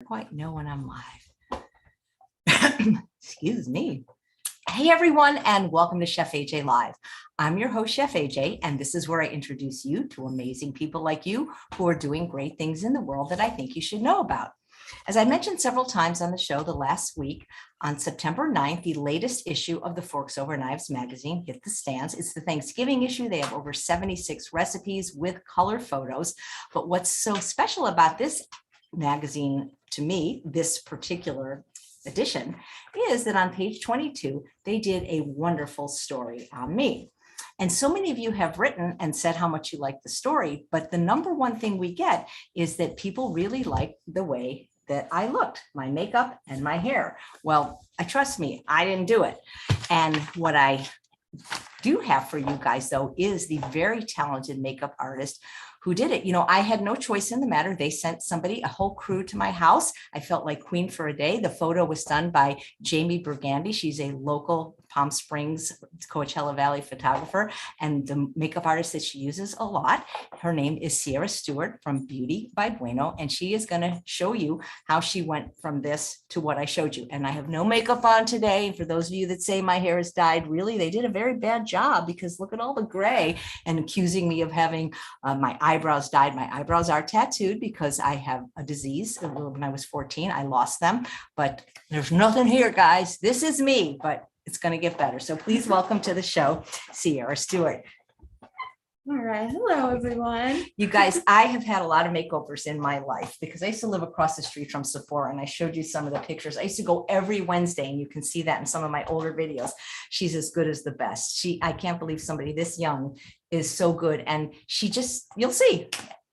Quite know when I'm live. Excuse me. Hey everyone, and welcome to Chef AJ Live. I'm your host, Chef AJ, and this is where I introduce you to amazing people like you who are doing great things in the world that I think you should know about. As I mentioned several times on the show the last week, on September 9th, the latest issue of the Forks Over Knives magazine hit the stands. It's the Thanksgiving issue. They have over 76 recipes with color photos. But what's so special about this magazine, to me, this particular edition, is that on page 22, they did a wonderful story on me. And so many of you have written and said how much you like the story, but the number one thing we get is that people really like the way that I looked, my makeup and my hair. Well, trust me, I didn't do it. And what I do have for you guys, though, is the very talented makeup artist who did it. You know, I had no choice in the matter. They sent somebody, a whole crew to my house. I felt like queen for a day. The photo was done by Jamie Burgandy. She's a local Palm Springs, Coachella Valley photographer, and the makeup artist that she uses a lot, her name is Stewart from Beauty by Bueno, and she is going to show you how she went from this to what I showed you. And I have no makeup on today. For those of you that say my hair is dyed, really, they did a very bad job, because look at all the gray, and accusing me of having my eyebrows dyed. My eyebrows are tattooed because I have a disease. When I was 14, I lost them, but there's nothing here, guys. This is me, but it's going to get better. So please welcome to the show, Sierra Stewart. All right. Hello, everyone. You guys, I have had a lot of makeovers in my life because I used to live across the street from Sephora, and I showed you some of the pictures. I used to go every Wednesday, and you can see that in some of my older videos. She's as good as the best. I can't believe somebody this young is so good. And she just, you'll see.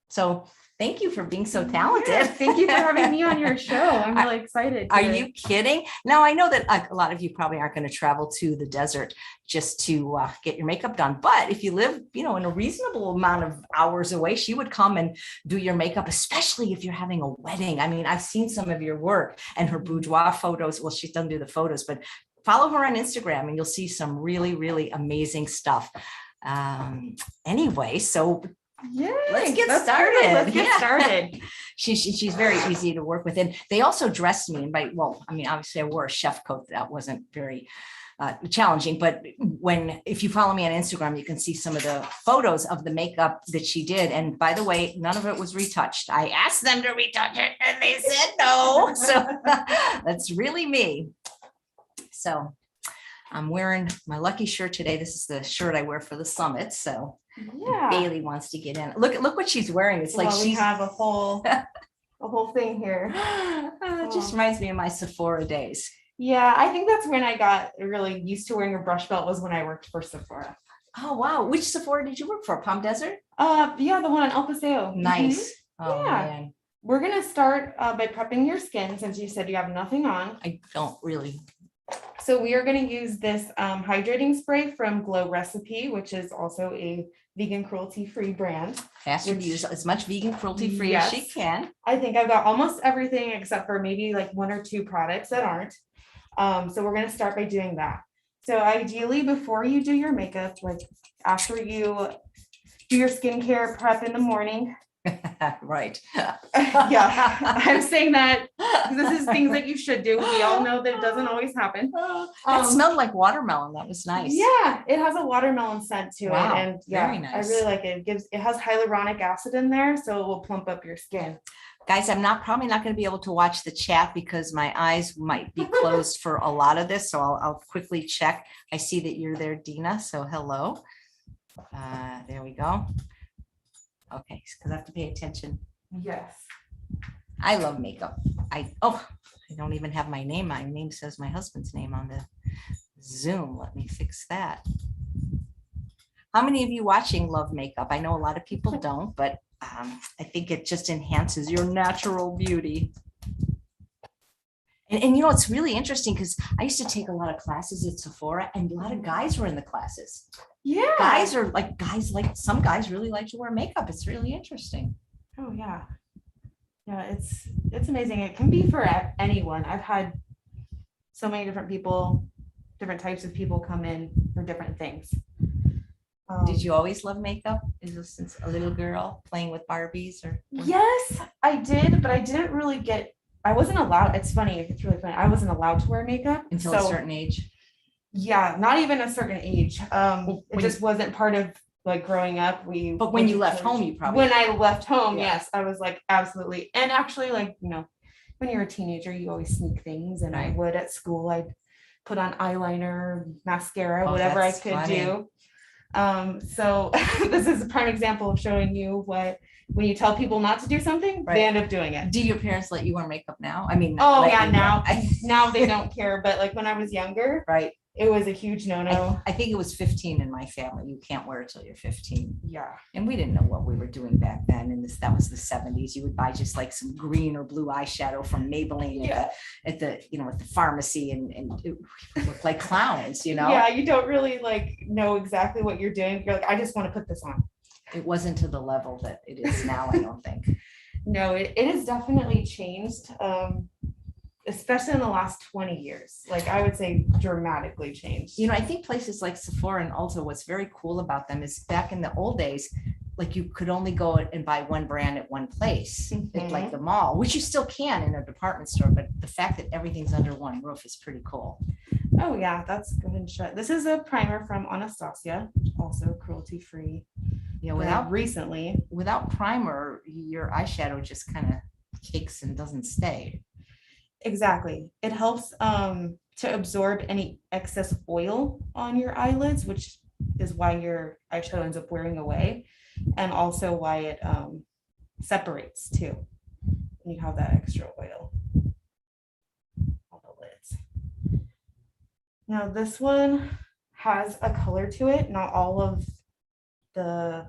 So thank you for being so talented. Yeah, thank you for having me on your show. I'm really excited. Are you kidding? Now, I know that a lot of you probably aren't going to travel to the desert just to get your makeup done. But if you live, in a reasonable amount of hours away, she would come and do your makeup, especially if you're having a wedding. I mean, I've seen some of your work and her boudoir photos. Well, she doesn't do the photos, but follow her on Instagram and you'll see some really, really amazing stuff. Anyway, so let's get started. Let's get started. She's very easy to work with. And they also dressed me obviously I wore a chef coat. That wasn't very challenging, but if you follow me on Instagram, you can see some of the photos of the makeup that she did. And by the way, none of it was retouched. I asked them to retouch it and they said no. So that's really me. So I'm wearing my lucky shirt today. This is the shirt I wear for the summit. So yeah, Bailey wants to get in. Look what she's wearing. It's like we have a whole thing here. It just reminds me of my Sephora days. Yeah, I think that's when I got really used to wearing a brush belt, was when I worked for Sephora. Oh wow, which Sephora did you work for? Palm Desert? Yeah, the one on El Paseo. Nice. Mm-hmm. Oh yeah. Man. We're gonna start by prepping your skin, since you said you have nothing on. I don't really. So we are going to use this hydrating spray from Glow Recipe, which is also a vegan cruelty-free brand. Ask her to use as much vegan cruelty-free as she can. I think I've got almost everything except for maybe like one or two products that aren't. So we're going to start by doing that. So ideally, before you do your makeup, like after you do your skincare prep in the morning. Right. Yeah, I'm saying that because this is things that you should do. We all know that it doesn't always happen. It smelled like watermelon. That was nice. Yeah, it has a watermelon scent to it, and yeah, very nice. I really like it. It has hyaluronic acid in there, so it will plump up your skin. Guys, I'm probably not going to be able to watch the chat because my eyes might be closed for a lot of this. So I'll quickly check. I see that you're there, Dina. So hello. There we go. Okay, because I have to pay attention. Yes. I love makeup. I don't even have my name. My name says my husband's name on the Zoom. Let me fix that. How many of you watching love makeup? I know a lot of people don't, but I think it just enhances your natural beauty. And it's really interesting because I used to take a lot of classes at Sephora, and a lot of guys were in the classes. Yeah. Some guys really like to wear makeup. It's really interesting. Oh yeah. Yeah, it's amazing. It can be for anyone. I've had so many different people, different types of people come in for different things. Did you always love makeup? Is this since a little girl playing with Barbies or? Yes, I did, but I didn't really get I wasn't allowed, it's funny, it's really funny. I wasn't allowed to wear makeup Until a certain age. Yeah, not even a certain age. It when just wasn't part of like growing up. But when you left home, you probably. When I left home, Yeah. yes, I was like, absolutely. And actually, like, when you're a teenager, you always sneak things. And I Right. would at school, I'd put on eyeliner, mascara, Oh, whatever I that's could funny. do. So this is a prime example of showing you what, when you tell people not to do something, Right. they end up doing it. Do your parents let you wear makeup now? I mean, Oh let yeah, you now wear- now they don't care. But like when I was younger, right. it was a huge no-no. I think it was 15 in my family. You can't wear it till you're 15. Yeah. And we didn't know what we were doing back then. And that was the 70s. You would buy just like some green or blue eyeshadow from Maybelline at the pharmacy, and it would look like clowns, Yeah, you don't really like know exactly what you're doing. You're like, I just want to put this on. It wasn't to the level that it is now, I don't think. No, it has definitely changed. Especially in the last 20 years, like I would say dramatically changed. I think places like Sephora and Ulta, what's very cool about them is back in the old days, like you could only go and buy one brand at one place, at like the mall, which you still can in a department store. But the fact that everything's under one roof is pretty cool. Oh yeah, that's good and shut. This is a primer from Anastasia, also cruelty free. Without primer, your eyeshadow just kind of cakes and doesn't stay. Exactly. It helps to absorb any excess oil on your eyelids, which is why your eyeshadow ends up wearing away, and also why it separates too when you have that extra oil on the lids. Now this one has a color to it. Not all of the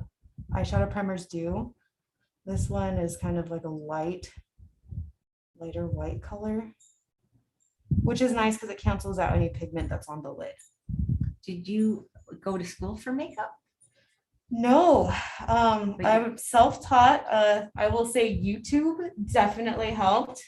eyeshadow primers do. This one is kind of like a lighter white color, which is nice because it cancels out any pigment that's on the lid. Did you go to school for makeup? No, I'm self-taught. I will say YouTube definitely helped.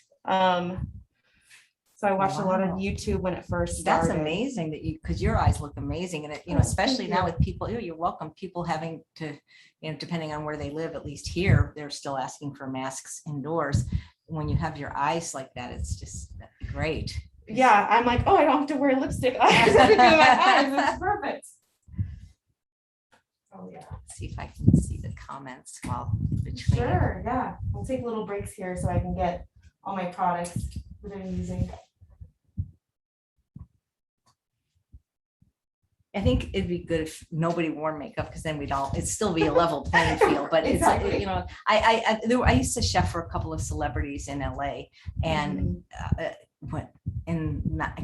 So I watched a lot of YouTube when it first started. That's amazing that because your eyes look amazing, and it, especially now with people, you're welcome, people having to, depending on where they live, at least here, they're still asking for masks indoors. When you have your eyes like that, it's just great. Yeah, I'm like, oh, I don't have to wear lipstick. I just have to do my eyes. It's perfect. Oh yeah. Let's see if I can see the comments while in between. Sure, yeah. I'll take little breaks here so I can get all my products that I'm using. I think it'd be good if nobody wore makeup, because then it'd still be a level playing field. But Exactly. It's, I used to chef for a couple of celebrities in LA, and I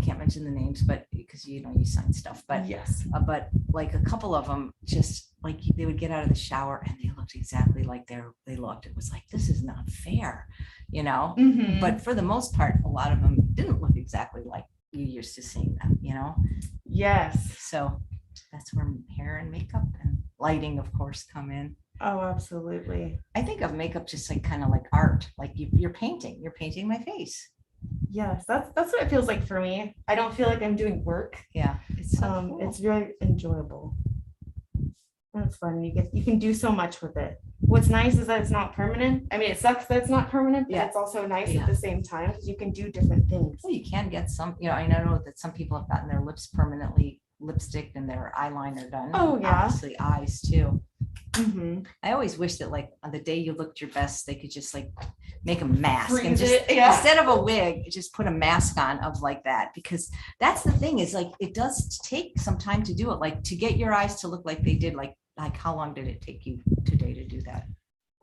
can't mention the names, but because you sign stuff, but yes, but like a couple of them, just like they would get out of the shower and they looked exactly like they looked. It was like, this is not fair, But for the most part, a lot of them didn't look exactly like you used to seeing them, Yes. So that's where hair and makeup and lighting, of course, come in. Oh, absolutely. I think of makeup just like kind of like art, like you're painting my face. Yes, that's what it feels like for me. I don't feel like I'm doing work. Yeah, it's so cool. It's very enjoyable. That's fun. You can do so much with it. What's nice is that it's not permanent. I mean, it sucks that it's not permanent, but it's also nice at the same time because you can do different things. Well, you can get some, I know that some people have gotten their lips permanently lipstick and their eyeliner done. Oh yeah. Obviously eyes too. Mm-hmm. I always wish that like on the day you looked your best, they could just like make a mask Freeze and just it, yeah. Instead of a wig, just put a mask on of like that, because that's the thing is like it does take some time to do it, like to get your eyes to look like they did. Like how long did it take you today to do that?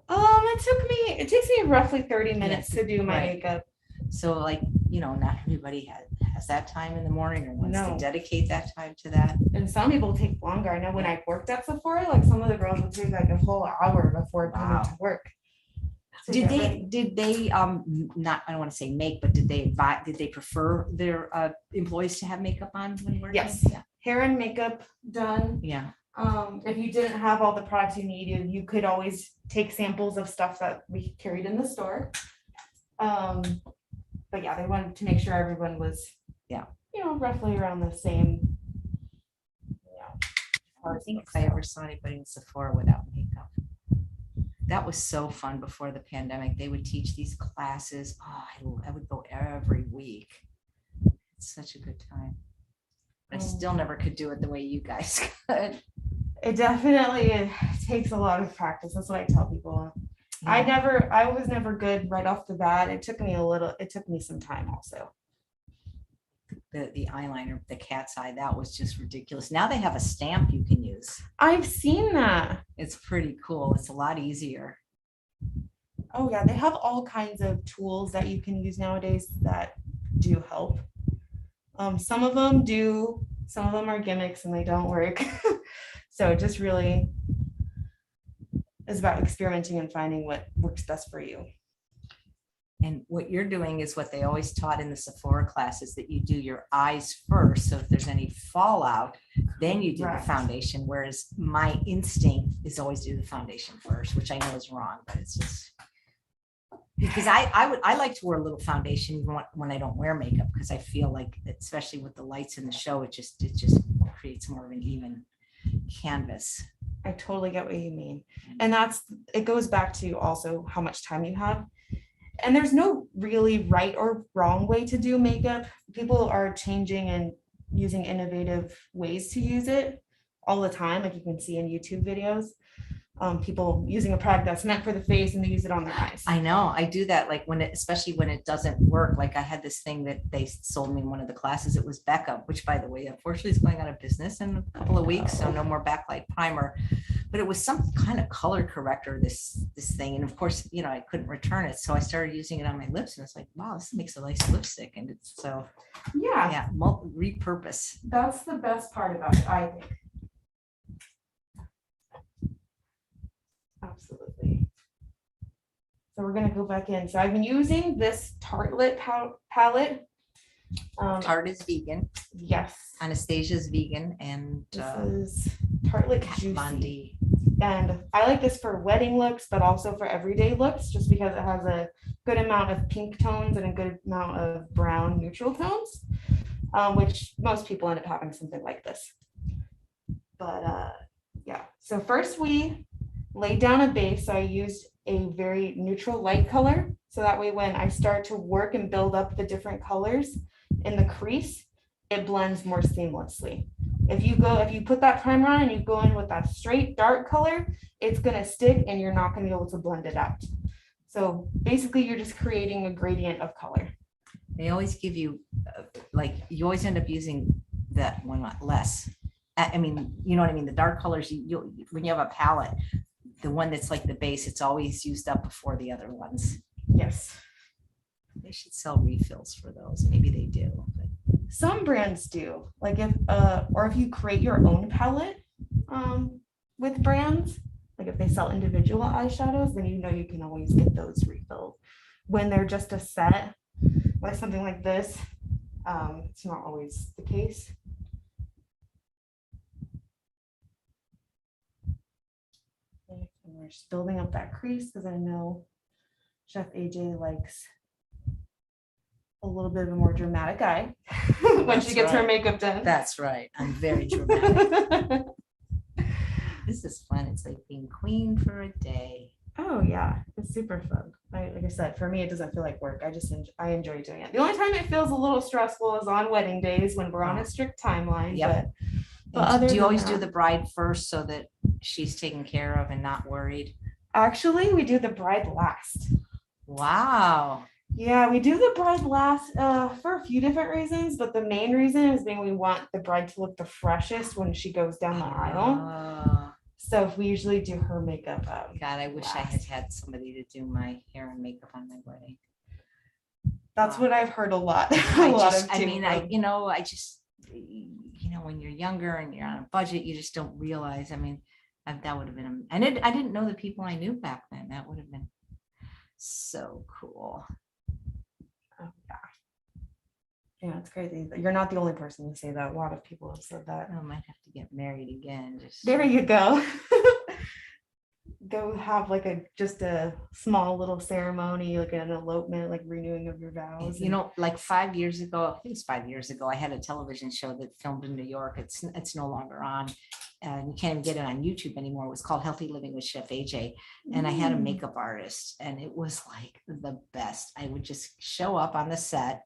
It takes me roughly 30 minutes to do my makeup. So like, not everybody has that time in the morning or wants to No. dedicate that time to that. And some people take longer. I know when I worked at Sephora, like some of the girls would take like a whole hour before coming to work. So Did they not, I don't want to say make, but did they prefer their employees to have makeup on when working? Yes. Yeah. Hair and makeup done. Yeah. If you didn't have all the products you needed, you could always take samples of stuff that we carried in the store. But yeah, they wanted to make sure everyone was, roughly around the same. I don't think if I ever saw anybody in Sephora without makeup. that was so fun before the pandemic. They would teach these classes. Oh, I would go every week. It's such a good time. I still never could do it the way you guys could. It definitely takes a lot of practice. That's what I tell people. I was never good right off the bat. It took me some time also. The eyeliner, the cat's eye, that was just ridiculous. Now they have a stamp you can use. I've seen that. It's pretty cool. It's a lot easier. Oh yeah, they have all kinds of tools that you can use nowadays that do help. Some of them do, some of them are gimmicks and they don't work. So it just really is about experimenting and finding what works best for you. And what you're doing is what they always taught in the Sephora classes, that you do your eyes first. So if there's any fallout, then you do the foundation. Whereas my instinct is always do the foundation first, which I know is wrong, but it's just because I like to wear a little foundation even when I don't wear makeup, because I feel like, especially with the lights in the show, it just creates more of an even canvas. I totally get what you mean. And it goes back to also how much time you have. And there's no really right or wrong way to do makeup. People are changing and using innovative ways to use it all the time. Like you can see in YouTube videos, people using a product that's meant for the face and they use it on their eyes. I know, I do that, like especially when it doesn't work. Like I had this thing that they sold me in one of the classes. It was Becca, which by the way, unfortunately is going out of business in a couple of weeks. So no more backlight primer, but it was some kind of color corrector, this thing. And of course, I couldn't return it. So I started using it on my lips and it's like, wow, this makes a nice lipstick. And it's so, yeah, repurpose. That's the best part about it, I think. Absolutely. So we're going to go back in. So I've been using this Tartelette palette. Tarte is vegan. Yes. Anastasia's vegan. And this is Tartelette Juicy. Bondi. And I like this for wedding looks, but also for everyday looks, just because it has a good amount of pink tones and a good amount of brown neutral tones, which most people end up having something like this. But yeah, so first we laid down a base. So I used a very neutral light color. So that way, when I start to work and build up the different colors in the crease, it blends more seamlessly. If you put that primer on and you go in with that straight dark color, it's going to stick and you're not going to be able to blend it out. So basically you're just creating a gradient of color. They always give you, you always end up using that one less. I mean, you know what I mean? The dark colors, when you have a palette, the one that's like the base, it's always used up before the other ones. Yes. They should sell refills for those. Maybe they do. But some brands do. Like if you create your own palette with brands, like if they sell individual eyeshadows, then you can always get those refilled. When they're just a set, like something like this, it's not always the case. And we're just building up that crease because I know Chef AJ likes a little bit of a more dramatic eye when she gets her makeup done. That's right. I'm very dramatic. This is fun. It's like being queen for a day. Oh yeah, it's super fun. Like I said, for me, it doesn't feel like work. I enjoy doing it. The only time it feels a little stressful is on wedding days when we're on a strict timeline. Yep. But do you always do the bride first so that she's taken care of and not worried? Actually, we do the bride last. Wow. Yeah, we do the bride last for a few different reasons, but the main reason is being we want the bride to look the freshest when she goes down the aisle. So we usually do her makeup. God, I wish I had had somebody to do my hair and makeup on my wedding. That's what I've heard a lot. When you're younger and you're on a budget, you just don't realize. I mean, that would have been, and I didn't know the people I knew back then. That would have been so cool. Oh, yeah, it's crazy. You're not the only person to say that. A lot of people have said that. I might have to get married again. There you go. go have like just a small little ceremony, like an elopement, like renewing of your vows. You know, like 5 years ago, I think it was 5 years ago, I had a television show that filmed in New York. It's no longer on. And you can't even get it on YouTube anymore. It was called Healthy Living with Chef AJ. And I had a makeup artist, and it was like the best. I would just show up on the set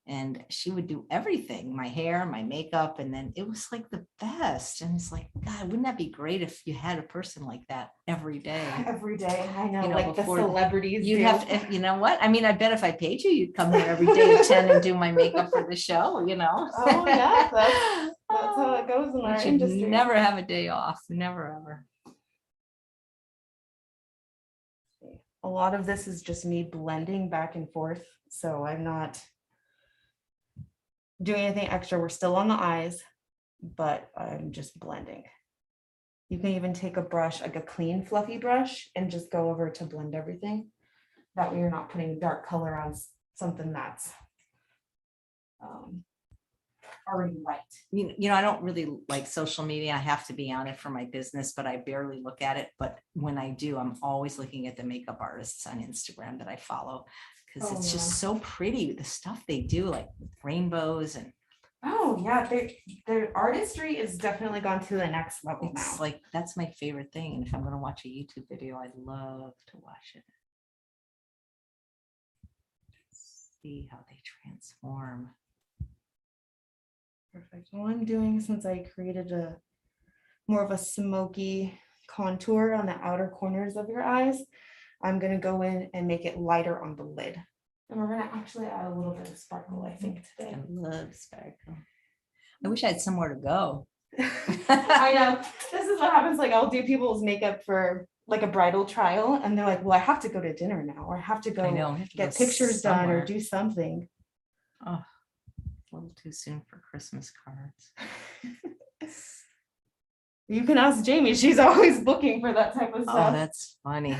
and she would do everything, my hair, my makeup, and then it was like the best. And it's like, God, wouldn't that be great if you had a person like that every day? Every day, I know, You know, like the before celebrities You'd do. have to, you know what? I mean, I bet if I paid you, you'd come here every day at 10 and do my makeup for the show, you know? Oh yeah, that's how it goes in You our should industry. never have a day off, never ever. A lot of this is just me blending back and forth, so I'm not doing anything extra. We're still on the eyes, but I'm just blending. You can even take a brush, like a clean fluffy brush, and just go over to blend everything. That way you're not putting dark color on something that's already white. You know, I don't really like social media. I have to be on it for my business, but I barely look at it. But when I do, I'm always looking at the makeup artists on Instagram that I follow, because it's just so pretty, the stuff they do, like with rainbows. And oh yeah, their artistry is definitely gone to the next level now. it's like, that's my favorite thing. And if I'm going to watch a YouTube video, I love to watch it. See how they transform. Perfect. All I'm doing, since I created a more of a smoky contour on the outer corners of your eyes, I'm going to go in and make it lighter on the lid. And we're going to actually add a little bit of sparkle, I think, today. I love sparkle. I wish I had somewhere to go. I know. This is what happens. Like, I'll do people's makeup for like a bridal trial, and they're like, well, I have to go to dinner now, or I have to go I know, I have to get go pictures done somewhere. or do something. Oh, a little too soon for Christmas cards. You can ask Jamie. She's always looking for that type of Oh, stuff. that's funny.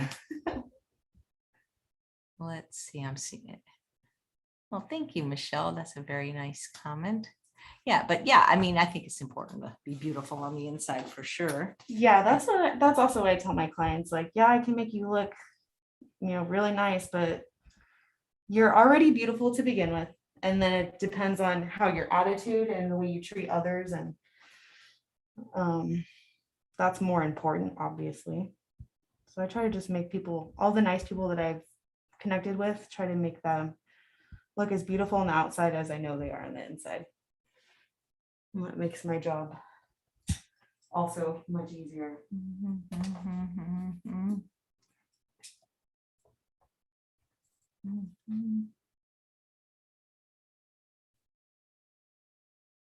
Let's see, I'm seeing it. Well, thank you, Michelle. That's a very nice comment. Yeah, but yeah, I mean, I think it's important to be beautiful on the inside for sure. Yeah, that's also what I tell my clients. Like, yeah, I can make you look, really nice, but you're already beautiful to begin with. And then it depends on how your attitude and the way you treat others. And that's more important, obviously. So I try to just make people, all the nice people that I've connected with, try to make them look as beautiful on the outside as I know they are on the inside. And that makes my job also much easier.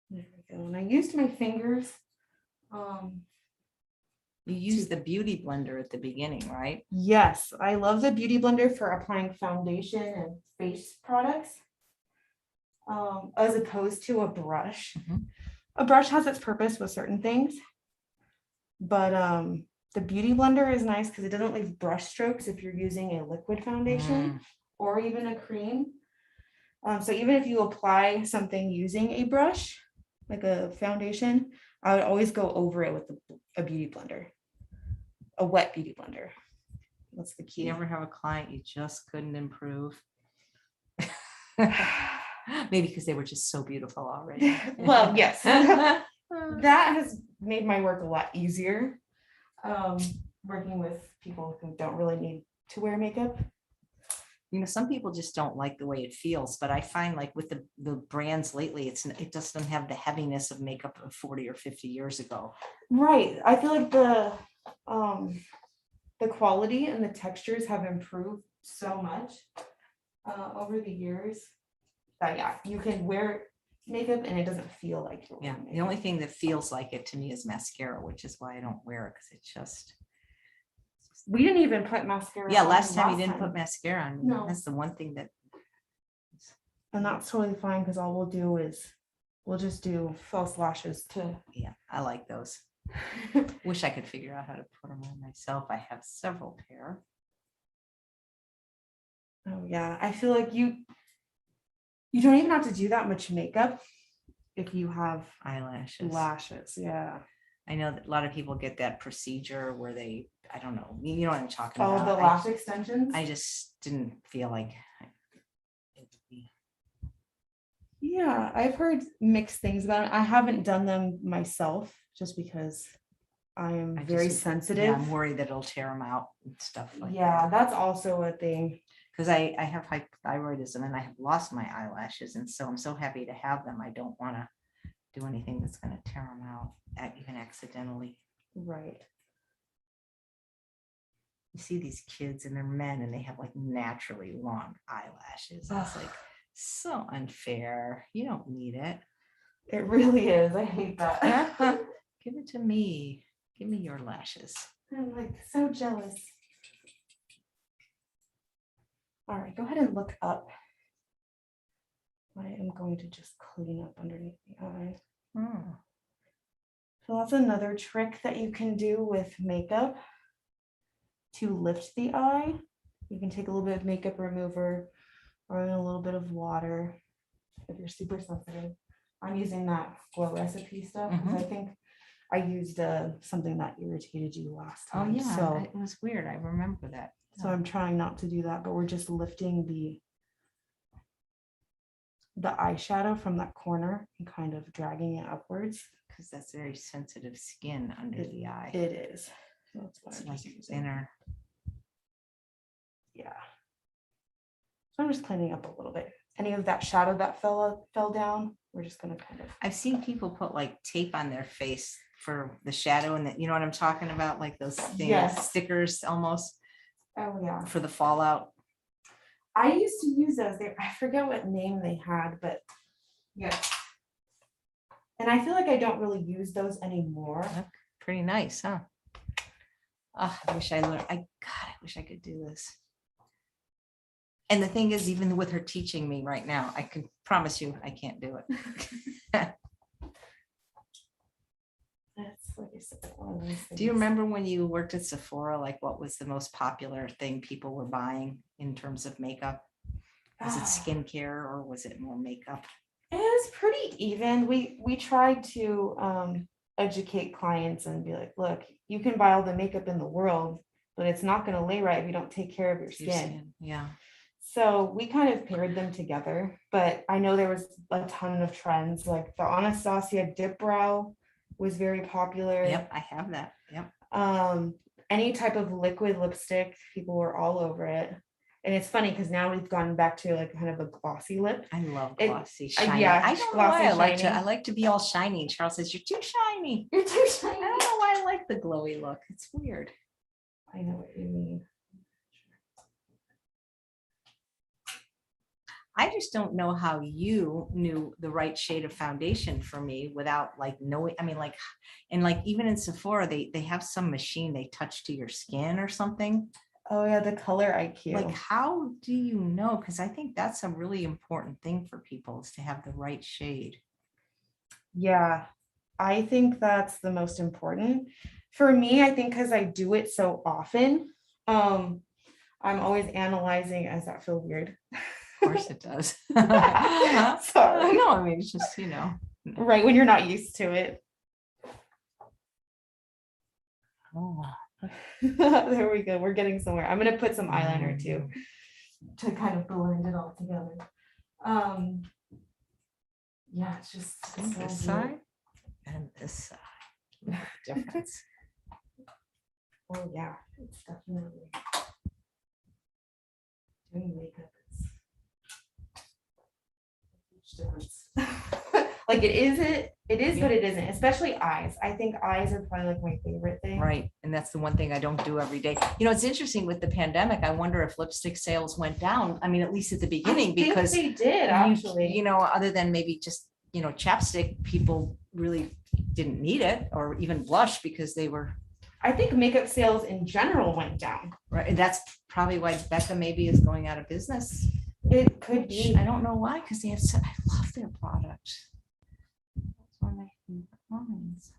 There we go. And I used my fingers. You use the beauty blender at the beginning, right? Yes, I love the beauty blender for applying foundation and face products, as opposed to a brush. A brush has its purpose with certain things, but the beauty blender is nice because it doesn't leave brush strokes if you're using a liquid foundation or even a cream. So even if you apply something using a brush, like a foundation, I would always go over it with a beauty blender, a wet beauty blender. That's the key. You ever have a client you just couldn't improve? Maybe because they were just so beautiful already. Well, yes. That has made my work a lot easier. Working with people who don't really need to wear makeup. Some people just don't like the way it feels, but I find like with the brands lately, it doesn't have the heaviness of makeup of 40 or 50 years ago. Right. I feel like the quality and the textures have improved so much over the years that, yeah, you can wear makeup and it doesn't feel like you're wearing makeup. The only thing that feels like it to me is mascara, which is why I don't wear it, because it's just. We didn't even put mascara Yeah, on last time you didn't put mascara on. No. That's the one thing that. And that's totally fine, because all we'll do is we'll just do false lashes too. Yeah, I like those. Wish I could figure out how to put them on myself. I have several pair. Oh yeah, I feel like you don't even have to do that much makeup if you have Eyelashes. lashes. Yeah. I know that a lot of people get that procedure where they, I don't know, you know what I'm talking Oh, about. the lash extensions? I just didn't feel like it would be. Yeah, I've heard mixed things about it. I haven't done them myself just because I am I very just- sensitive. Yeah, I'm worried that it'll tear them out and stuff like Yeah, that. that's also a thing. Because I have hypothyroidism and I have lost my eyelashes. And so I'm so happy to have them. I don't want to do anything that's going to tear them out, even accidentally. Right. You see these kids and they're men and they have like naturally long eyelashes. It's like so unfair. You don't need it. It really is. I hate that. Give it to me. Give me your lashes. I'm like so jealous. All right, go ahead and look up. I am going to just clean up underneath the eye. Hmm. So that's another trick that you can do with makeup to lift the eye. You can take a little bit of makeup remover or a little bit of water if you're super sensitive. I'm using that Glow recipe stuff because I think I used something that irritated you last Oh time. yeah, So it was weird. I remember that. So I'm trying not to do that, but we're just lifting the eyeshadow from that corner and kind of dragging it upwards. Because that's very sensitive skin under the eye. It is. So that's why It's I'm like just using thinner. Yeah. So I'm just cleaning up a little bit. Any of that shadow that fell down, we're just gonna kind of. I've seen people put like tape on their face for the shadow, and that, you know what I'm talking about, like those things, Yes. stickers almost Oh yeah. for the fallout. I used to use those. I forget what name they had, but yeah. And I feel like I don't really use those anymore. Look, pretty nice, huh? Oh, I wish I learned. I wish I could do this. And the thing is, even with her teaching me right now, I can promise you I can't do it. That's like I said, one of those Do you things. remember when you worked at Sephora, like what was the most popular thing people were buying in terms of makeup? Was it skincare or was it more makeup? It was pretty even. We tried to educate clients and be like, look, you can buy all the makeup in the world, but it's not going to lay right if you don't take care of your Your skin. skin, yeah. So we kind of paired them together, but I know there was a ton of trends. Like the Anastasia Dip Brow was very popular. Yep, I have that. Yep. Any type of liquid lipstick, people were all over it. And it's funny because now we've gone back to like kind of a glossy lip. I love It- glossy, shiny. yeah, I don't know glossy, why I shiny. like to be all shiny. And Charles says, you're too shiny. You're too I shiny. don't know why I like the glowy look. It's weird. I know what you mean. I just don't know how you knew the right shade of foundation for me without like knowing. I mean, like, and like even in Sephora, they have some machine they touch to your skin or something. Oh yeah, the color IQ. Like, how do you know? Because I think that's a really important thing for people is to have the right shade. Yeah, I think that's the most important. For me, I think because I do it so often, I'm always analyzing. Does that feel weird? Of course it does. Sorry. No, I mean, it's just, you know. Right, when you're not used to it. Oh. There we go. We're getting somewhere. I'm gonna put some eyeliner too to kind of blend it all together. Yeah, it's just See this so good. side and this side. Look at the difference. Oh yeah, it's definitely doing makeup is a huge difference. Like it is, but it isn't, especially eyes. I think eyes are probably like my favorite thing. Right. And that's the one thing I don't do every day. You know, it's interesting with the pandemic. I wonder if lipstick sales went down. I mean, at least at the beginning, because they did actually. you know, other than maybe just, you know, chapstick, people really didn't need it, or even blush because they were. I think makeup sales in general went down. Right. And that's probably why Becca maybe is going out of business. It could be. I don't know why, because they have I love their product. That's one of my favorite ones.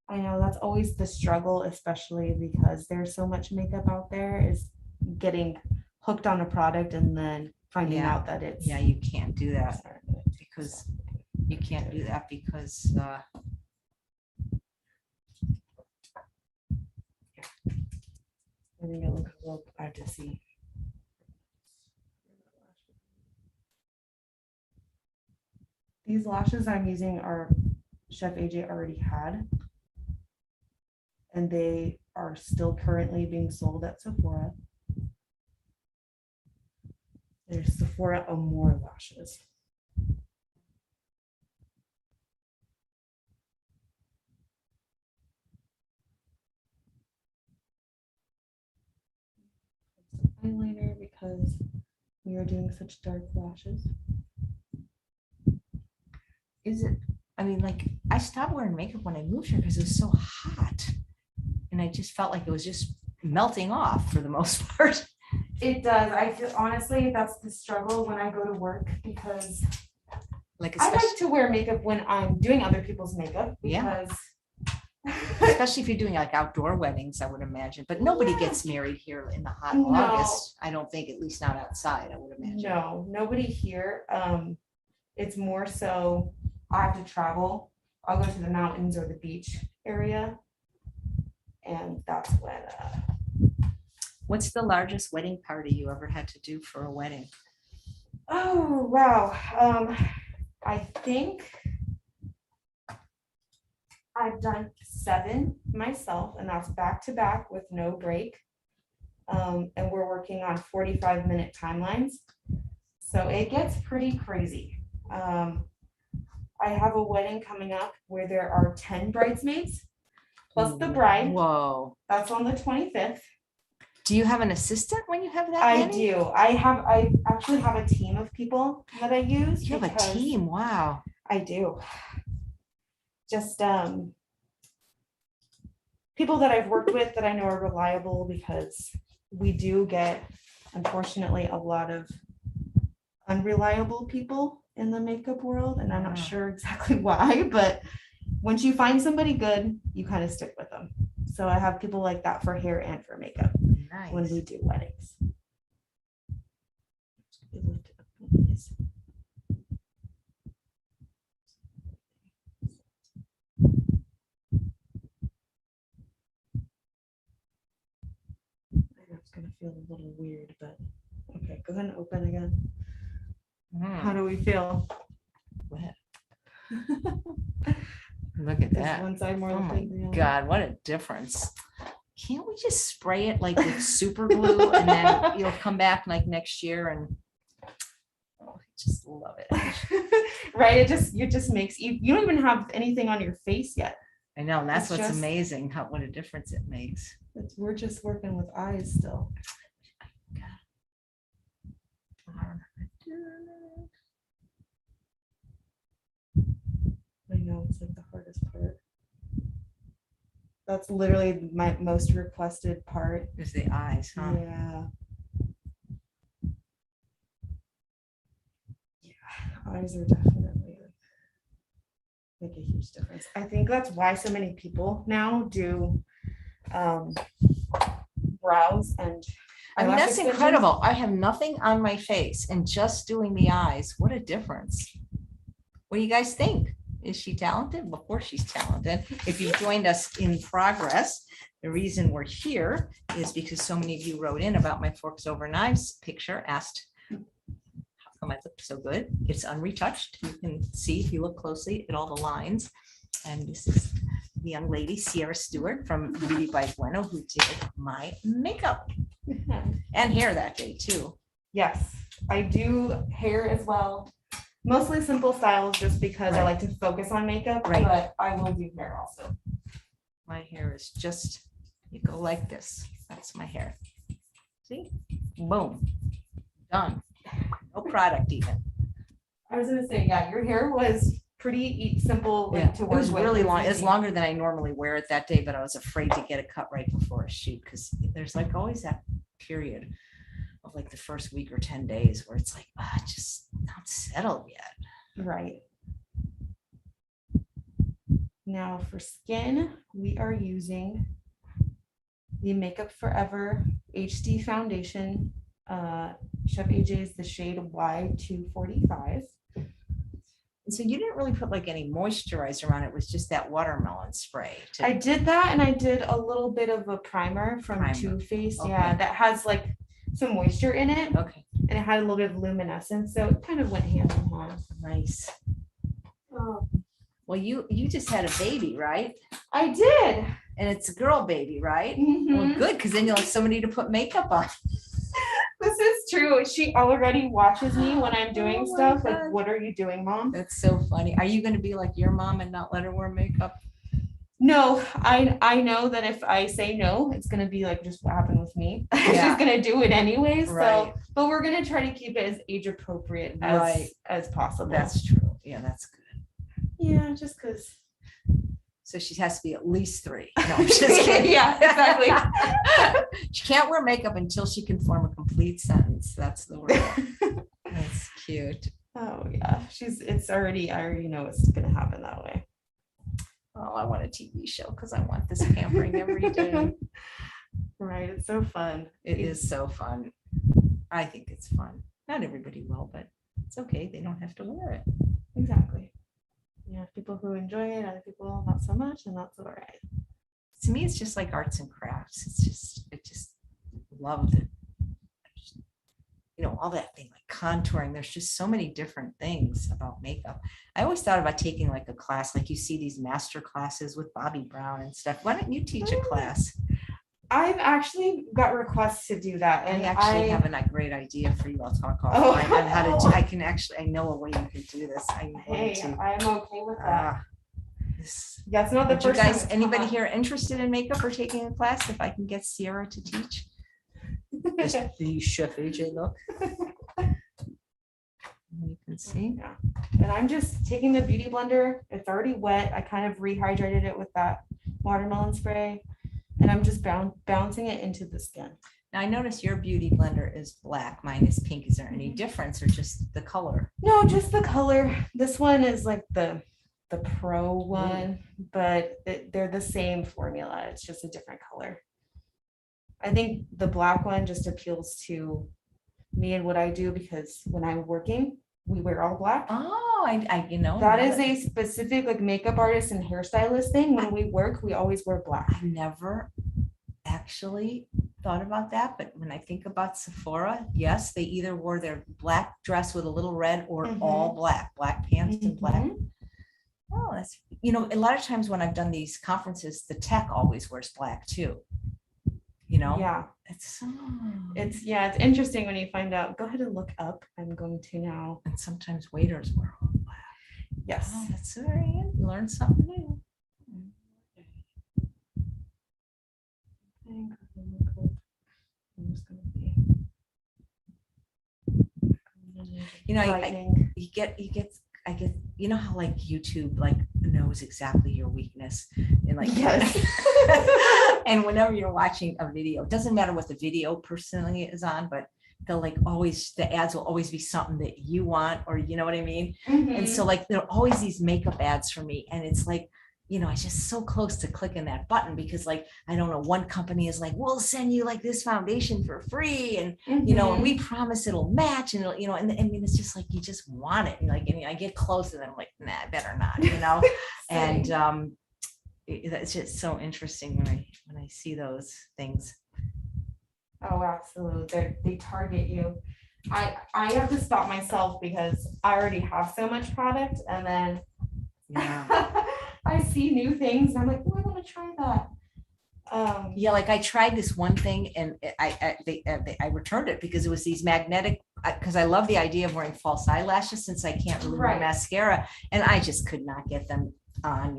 I know that's always the struggle, especially because there's so much makeup out there, is getting hooked on a product and then finding Yeah. out that it's. Yeah, you can't do that because you can't do that because I think it looks a little bad to see. These lashes I'm using are Chef AJ already had, and they are still currently being sold at Sephora. There's Sephora Amore lashes. Eyeliner because we are doing such dark lashes. Is it, I mean, like, I stopped wearing makeup when I moved here because it was so hot. And I just felt like it was just melting off for the most part. It does. I feel honestly that's the struggle when I go to work because Like, I especially, like to wear makeup when I'm doing other people's makeup Yeah. because especially if you're doing like outdoor weddings, I would imagine. But nobody Yeah. gets married here in the hot No. August. I don't think, at least not outside, I would imagine. no, nobody here. It's more so I have to travel. I'll go to the mountains or the beach area. And that's when What's the largest wedding party you ever had to do for a wedding? oh wow. I think I've done 7 myself, and that's back to back with no break. And we're working on 45-minute timelines. So it gets pretty crazy. I have a wedding coming up where there are 10 bridesmaids plus the bride. Whoa. That's on the 25th. Do you have an assistant when you have that I many? do. I actually have a team of people that I use. You have a because team, wow. I do. Just people that I've worked with that I know are reliable, because we do get, unfortunately, a lot of unreliable people in the makeup world, and I'm not Wow. sure exactly why, but once you find somebody good, you kind of stick with them. So I have people like that for hair and for makeup when we Nice. do weddings. I know it's gonna feel a little weird, but okay, go ahead and open again. How do we feel? Wet. Look at Is that. one side more Oh lip my tint than the other? God, what a difference. Can't we just spray it like with super glue and then you'll come back like next year and oh, I just love it. Right, it just makes you don't even have anything on your face yet. I know, and that's It's what's just- amazing, how what a difference it makes. We're just working with eyes still. I know, it's like the hardest part. That's literally my most requested part. Is the eyes, huh? Yeah. Yeah, eyes are definitely make a huge difference. I think that's why so many people now do brows and I mean, eyelash that's extensions. incredible. I have nothing on my face and just doing the eyes. What a difference. What do you guys think? Is she talented? Of course she's talented. If you joined us in progress, the reason we're here is because so many of you wrote in about my forks over knives picture, asked how come I look so good. It's unretouched. You can see if you look closely at all the lines. And this is the young lady, Sierra Stewart from Beauty by Bueno, who did my makeup and hair that day too. Yes, I do hair as well. Mostly simple styles just because I Right. like to focus on makeup, Right. but I will do hair also. My hair is just, you go like this. That's my hair. See? Boom. Done. No product even. I was gonna say, yeah, your hair was pretty simple like, Yeah, to it work was with. really It's long. It's easy. longer than I normally wear it that day, but I was afraid to get it cut right before a shoot because there's like always that period of like the first week or 10 days where it's like, just not settled yet. Right. Now for skin, we are using the Makeup Forever HD foundation. Chef AJ is the shade Y245. And so you didn't really put like any moisturizer on it. It was just that watermelon spray. I did that, and I did a little bit of a primer from Primer. Too Faced. Okay. Yeah, that has like some moisture in it, Okay, and it had a little bit of luminescence, so it kind of went hand in hand. nice. Oh, Well, you just had a baby, right? I did. And it's a girl baby, right? Mhm. Well, good, because then you'll have somebody to put makeup on. This is true. She already watches me when I'm doing Oh my stuff. Like, God. what are you doing, Mom? That's so funny. Are you going to be like your mom and not let her wear makeup? No, I know that if I say no, it's gonna be like just what happened with me. Yeah. She's gonna do it anyways. Right. So, but we're gonna try to keep it as age appropriate Right. as possible. That's true. Yeah, that's good. Yeah, just because. So she has to be at least 3. No, I'm just kidding. Yeah, exactly. She can't wear makeup until she can form a complete sentence. That's the rule. That's cute. Oh yeah, I already know it's gonna happen that way. Oh, I want a TV show because I want this pampering every day. Right, it's so fun. It is so fun. I think it's fun. Not everybody will, but it's okay. They don't have to wear it. Exactly. Yeah, people who enjoy it, other people not so much, and that's all right. To me, it's just like arts and crafts. I just loved it. All that thing like contouring. There's just so many different things about makeup. I always thought about taking like a class, like you see these master classes with Bobby Brown and stuff. Why don't you teach a class? I've actually got requests to do that, and I actually have a great idea for you. I'll talk Oh. offline on how to do. I know a way you can do this. I'm going Hey, to. I'm okay with that. That's not the Would you first time guys, it's anybody come up. here interested in makeup or taking a class? If I can get Sierra to teach. The Chef AJ look. You can see. Yeah. And I'm just taking the beauty blender. It's already wet. I kind of rehydrated it with that watermelon spray, and I'm just bouncing it into the skin. Now I notice your beauty blender is black. Mine is pink. Is there any difference or just the color? No, just the color. This one is like the pro one, but they're the same formula. It's just a different color. I think the black one just appeals to me and what I do, because when I'm working, we wear all black. Oh, I That is a specific like makeup artist and hairstylist thing. When we work, we always wear black. I've never actually thought about that, but when I think about Sephora, yes, they either wore their black dress with a little red or all black pants and black. Oh, that's, a lot of times when I've done these conferences, the tech always wears black too. Yeah, It's it's interesting when you find out. Go ahead and look up. I'm going to now. and sometimes waiters wear all black. Yes. Oh, that's very learn something new. I get, how like YouTube like knows exactly your weakness and like, Yes. and whenever you're watching a video, it doesn't matter what the video personally is on, but they'll like always, the ads will always be something that you want, or you know what I mean? And so like, there are always these makeup ads for me. And it's like, it's just so close to clicking that button, because like, I don't know, one company is like, we'll send you like this foundation for free. And, and we promise it'll match, and it'll, and I mean, it's just like, you just want it. And like, I get close and I'm like, nah, I better not, and it's just so interesting when I see those things. Oh, absolutely. They target you. I have to stop myself because I already have so much product, and then I see new things and I'm like, oh, I want to try that. Like I tried this one thing, and I returned it because it was these magnetic, because I love the idea of wearing false eyelashes since I can't really wear mascara, and I just could not get them on,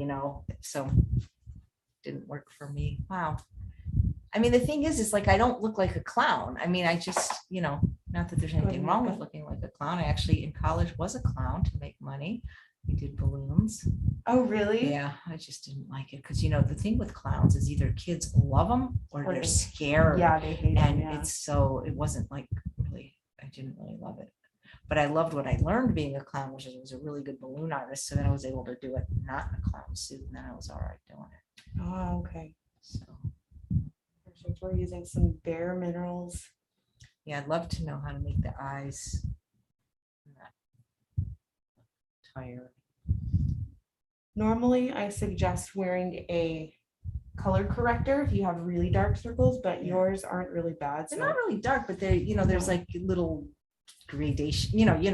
so didn't work for me. Wow. I mean, the thing is like, I don't look like a clown. I mean, I just, not that there's anything wrong with looking like a clown. I actually in college was a clown to make money. We did balloons. Oh, really? Yeah, I just didn't like it because the thing with clowns is either kids love them or they're scared. Yeah, they hate and them. it wasn't like really, I didn't really love it. But I loved what I learned being a clown, which is I was a really good balloon artist. So then I was able to do it not in a clown suit, and then I was all right doing it. Oh, okay. So we're using some bare minerals. yeah, I'd love to know how to make the eyes not tired. Normally, I suggest wearing a color corrector if you have really dark circles, but Yeah. yours aren't really bad. They're So not really dark, but they, there's like little gradation, what I'm saying.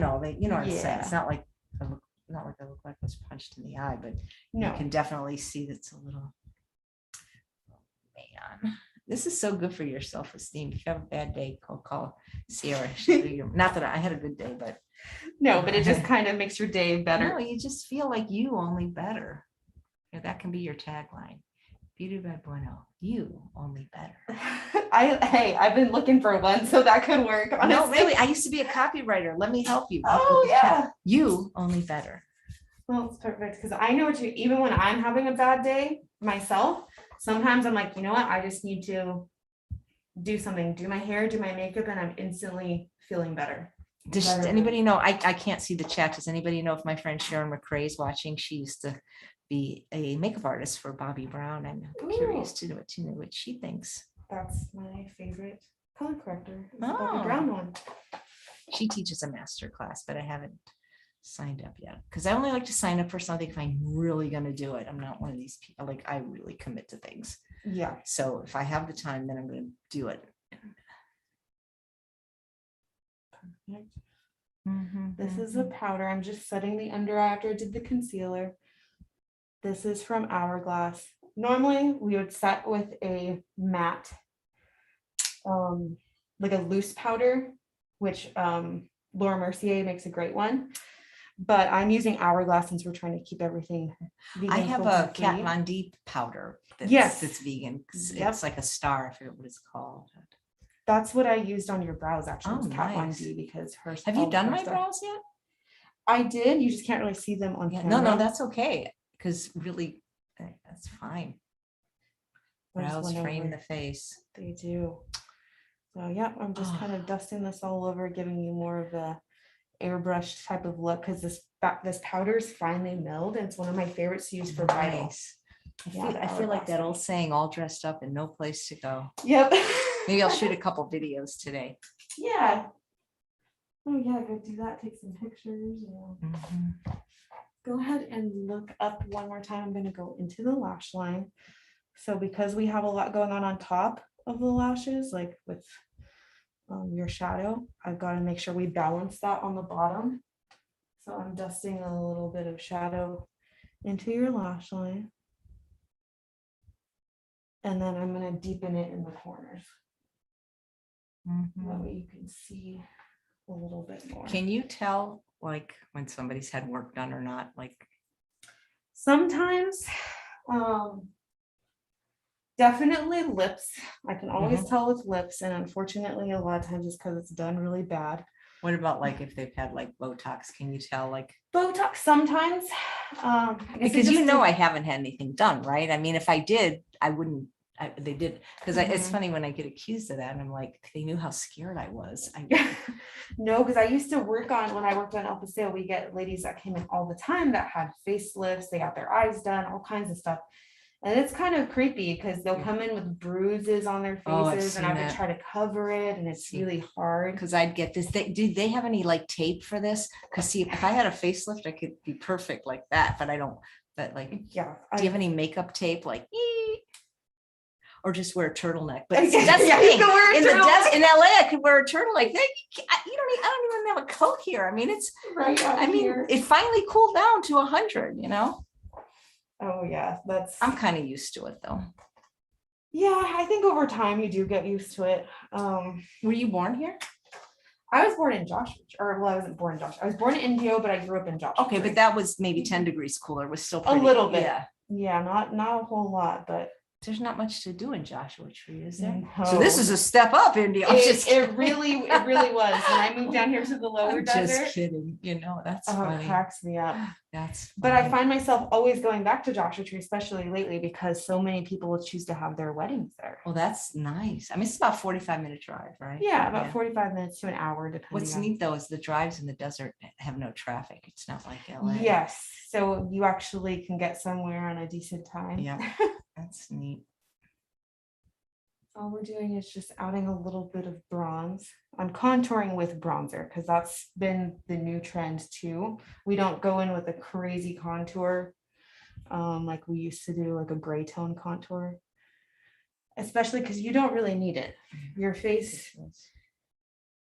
It's yeah, not like I look like I was punched in the eye, but you no, can definitely see that's a little, man. This is so good for your self-esteem. If you have a bad day, call Sierra. Not that I had a good day, but no, but it just kind of makes your day better. no, you just feel like you only better. Yeah, that can be your tagline. Beauty by Bueno, you only better. I've been looking for one, so that could work. Honestly. No, really, I used to be a copywriter. Let me help you. Oh yeah. You only better. Well, it's perfect because I know what even when I'm having a bad day myself, sometimes I'm like, you know what, I just need to do something, do my hair, do my makeup, and I'm instantly feeling better. Does anybody know? I can't see the chat. Does anybody know if my friend Sharon McCrae is watching? She used to be a makeup artist for Bobbi Brown. I'm curious to know what she thinks. That's my favorite color corrector. Oh. Bobbi Brown one. She teaches a master class, but I haven't signed up yet because I only like to sign up for something if I'm really going to do it. I'm not one of these people, like I really commit to things. Yeah. So if I have the time, then I'm going to do it. Perfect. Mm-hmm, This is a powder. I'm just setting the under eye after I did the concealer. This is from Hourglass. Normally we would set with a matte, like a loose powder, which Laura Mercier makes a great one. But I'm using Hourglass since we're trying to keep everything vegan. I have a Kat Von D powder that's vegan. Yep. It's like a star. I forget what it's called. That's what I used on your brows actually. Oh, Kat Von nice. D because her. Have you done my brows yet? I did. You just can't really see them on camera. No, that's okay. Because really, that's fine. Brows frame the face. They do. So yeah, I'm just kind of dusting this all over, giving you more of a airbrushed type of look because this powder is finely milled and it's one of my favorites to use for bridal. Nice. I feel like that old saying, all dressed up and no place to go. Yep. Maybe I'll shoot a couple videos today. Yeah. Oh yeah, go do that. Take some pictures. Yeah. Mm-hmm. Go ahead and look up one more time. I'm going to go into the lash line. So because we have a lot going on top of the lashes, like with your shadow, I've got to make sure we balance that on the bottom. So I'm dusting a little bit of shadow into your lash line. And then I'm going to deepen it in the corners. That way you can see a little bit more. Can you tell like when somebody's had work done or not? Like sometimes, definitely lips. I can always tell with lips, and unfortunately, a lot of times it's because it's done really bad. What about like if they've had like Botox? Can you tell like Botox sometimes? Because I haven't had anything done, right? I mean, if I did, I wouldn't. They did because it's funny when I get accused of that, and I'm like, they knew how scared I was. No, because I used to work on when I worked on El Paseo, we get ladies that came in all the time that had facelifts, they got their eyes done, all kinds of stuff. And it's kind of creepy because they'll come in with bruises on their faces and I have to try to cover it. And it's really hard. Because I'd get this. Did they have any like tape for this? Because see, if I had a facelift, I could be perfect like that, but I don't. But like, yeah. Do you have any makeup tape? Like, or just wear a turtleneck? But that's the thing. In LA, I could wear a turtleneck. I don't even have a coat here. I mean, it's right. It finally cooled down to 100. Oh yeah, I'm kind of used to it though. Yeah, I think over time you do get used to it. Were you born here? I was born in Joshua, I wasn't born in Joshua. I was born in Indio, but I grew up in Joshua. Okay, but that was maybe 10 degrees cooler. It was still pretty, a little bit. Yeah, not a whole lot, but there's not much to do in Joshua Tree, is there? No. So this is a step up, India. It really was. When I moved down here to the lower desert. Just kidding. That's funny. It cracks me up. That's but I find myself always going back to Joshua Tree, especially lately, because so many people will choose to have their weddings there. Well, that's nice. I mean, it's about 45-minute drive, right? Yeah, about 45 minutes to an hour, depending. What's neat though is the drives in the desert have no traffic. It's not like LA. Yes, so you actually can get somewhere on a decent time. Yeah, that's neat. All we're doing is just adding a little bit of bronze. I'm contouring with bronzer because that's been the new trend too. We don't go in with a crazy contour. Like we used to do like a gray tone contour, especially because you don't really need it. Your face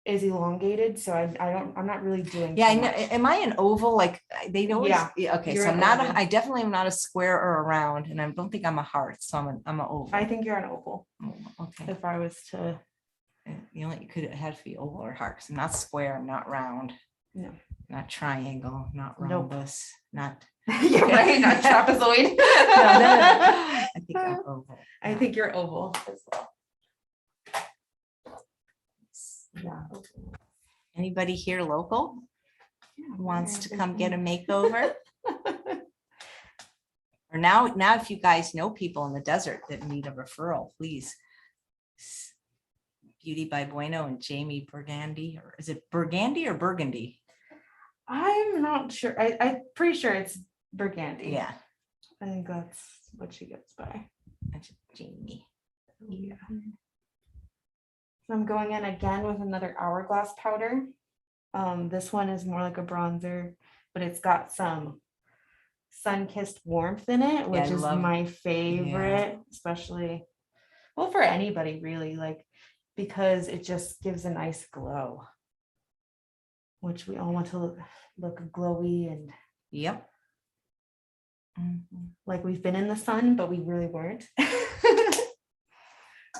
is elongated, so I'm not really doing Yeah, I too know. much. Am I an oval? Like they always, Yeah, yeah, okay, you're so I'm an not, oval. I definitely am not a square or a round, and I don't think I'm a heart, so I'm an oval. I think you're an oval. Okay. If I was to, You know, you could have to be oval or heart, 'cause I'm not square, I'm not round, no. not triangle, not Nope. rhombus, not. Yeah, right, not trapezoid. I think I'm oval. I Yeah. think you're oval as well. Yeah. Anybody here local who wants to come get a makeover? Or now if you guys know people in the desert that need a referral, please. Beauty by Bueno and Jamie Burgundy, or is it Burgundy or Burgundy? I'm not sure. I'm pretty sure it's Burgundy. Yeah, I think that's what she gets by. that's Jamie. Yeah. So I'm going in again with another hourglass powder. This one is more like a bronzer, but it's got some sun-kissed warmth in it, which is my favorite, especially, well, for anybody really, like, because it just gives a nice glow, which we all want to look glowy and Yep. like we've been in the sun, but we really weren't.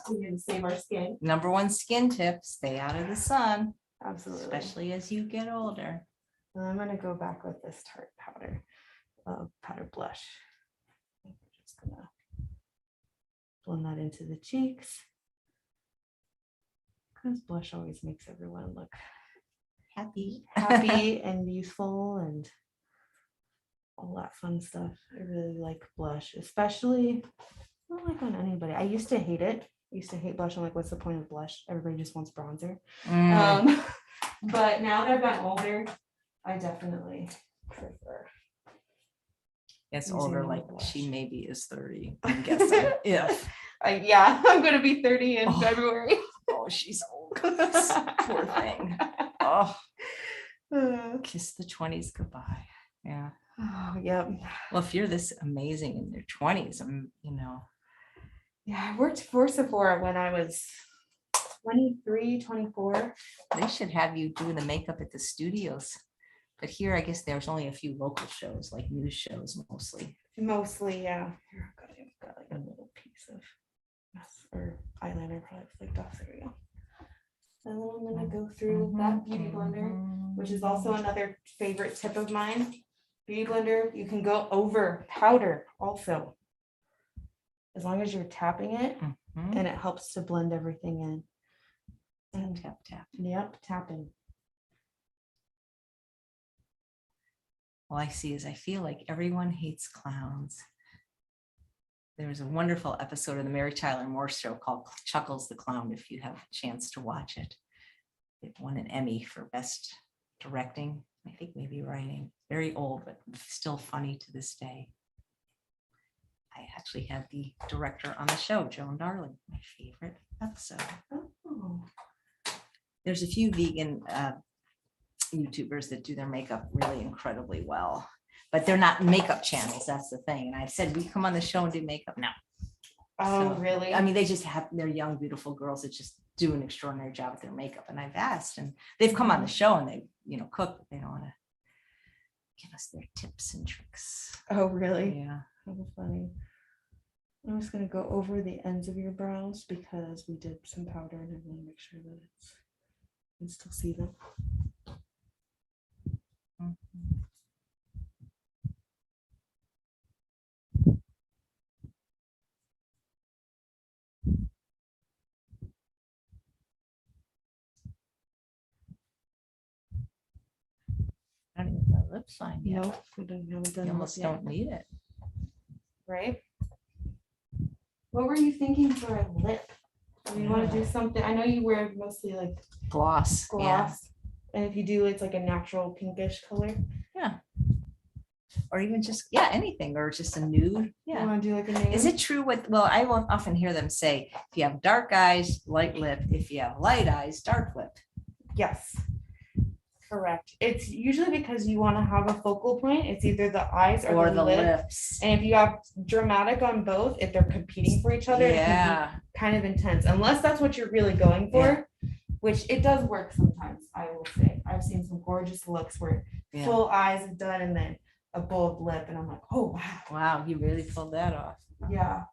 We didn't save our skin. Number one skin tip, stay out of the sun, Absolutely. especially as you get older. And I'm gonna go back with this Tarte powder, powder blush. I'm just gonna blend that into the cheeks. Because blush always makes everyone look Happy. happy and youthful and all that fun stuff. I really like blush, especially not like on anybody. I used to hate it. I used to hate blush. I'm like, what's the point of blush? Everybody just wants bronzer. But now that I've gotten older, I definitely prefer. It's using older, more like blush. she maybe is 30, I'm guessing. If. Yeah, I'm gonna be 30 in Oh. February. Oh, she's old. Poor thing. Oh, kiss the 20s goodbye. Yeah. Oh, yep. Well, if you're this amazing in your 20s, you know. Yeah, I worked for Sephora when I was 23, 24. They should have you do the makeup at the studios. But here, I guess there's only a few local shows, like news shows mostly. Mostly, yeah. Here, I've got like a little piece of or eyeliner probably flaked off. There we go. And then I'm gonna go through with that beauty blender, which is also another favorite tip of mine. Beauty blender, you can go over powder also, as long as you're tapping it, and it helps to blend everything in. And Tap, tap. Yep, tapping. All I see is I feel like everyone hates clowns. There was a wonderful episode of the Mary Tyler Moore Show called Chuckles the Clown, if you have a chance to watch it. It won an Emmy for best directing, I think maybe writing. Very old, but still funny to this day. I actually had the director on the show, Joan Darling, my favorite episode. Oh. There's a few vegan YouTubers that do their makeup really incredibly well, but they're not makeup channels. That's the thing. And I said, we come on the show and do makeup now. Oh, So, really? I mean, they just have, they're young, beautiful girls that just do an extraordinary job with their makeup. And I've asked, and they've come on the show and they, you know, cook, but they don't want to give us their tips and tricks. Oh, really? Yeah. That's funny. I'm just gonna go over the ends of your brows because we did some powder and I want to make sure that it's, you can still see them. I don't even know lip sign yet. Nope, we haven't done You almost that yet. don't need it. Right? What were you thinking for a lip? Do you want to do something? I know you wear mostly like Gloss. gloss. And if you do, it's like a natural pinkish color. Yeah. Or even just, yeah, anything, or just a nude. You Yeah. want to do like a nude? Is it true with, well, I will often hear them say, if you have dark eyes, light lip. If you have light eyes, dark lip. Yes. Correct. It's usually because you want to have a focal point. It's either the eyes or, Or the the lip. lips. And if you have dramatic on both, if they're competing for each other, it can Yeah. be kind of intense, unless that's what you're really going for, which it does work sometimes, I will say. I've seen some gorgeous looks where Yeah. full eyes is done and then a bold lip, and I'm like, oh, wow. Wow, you really pulled that off. Yeah.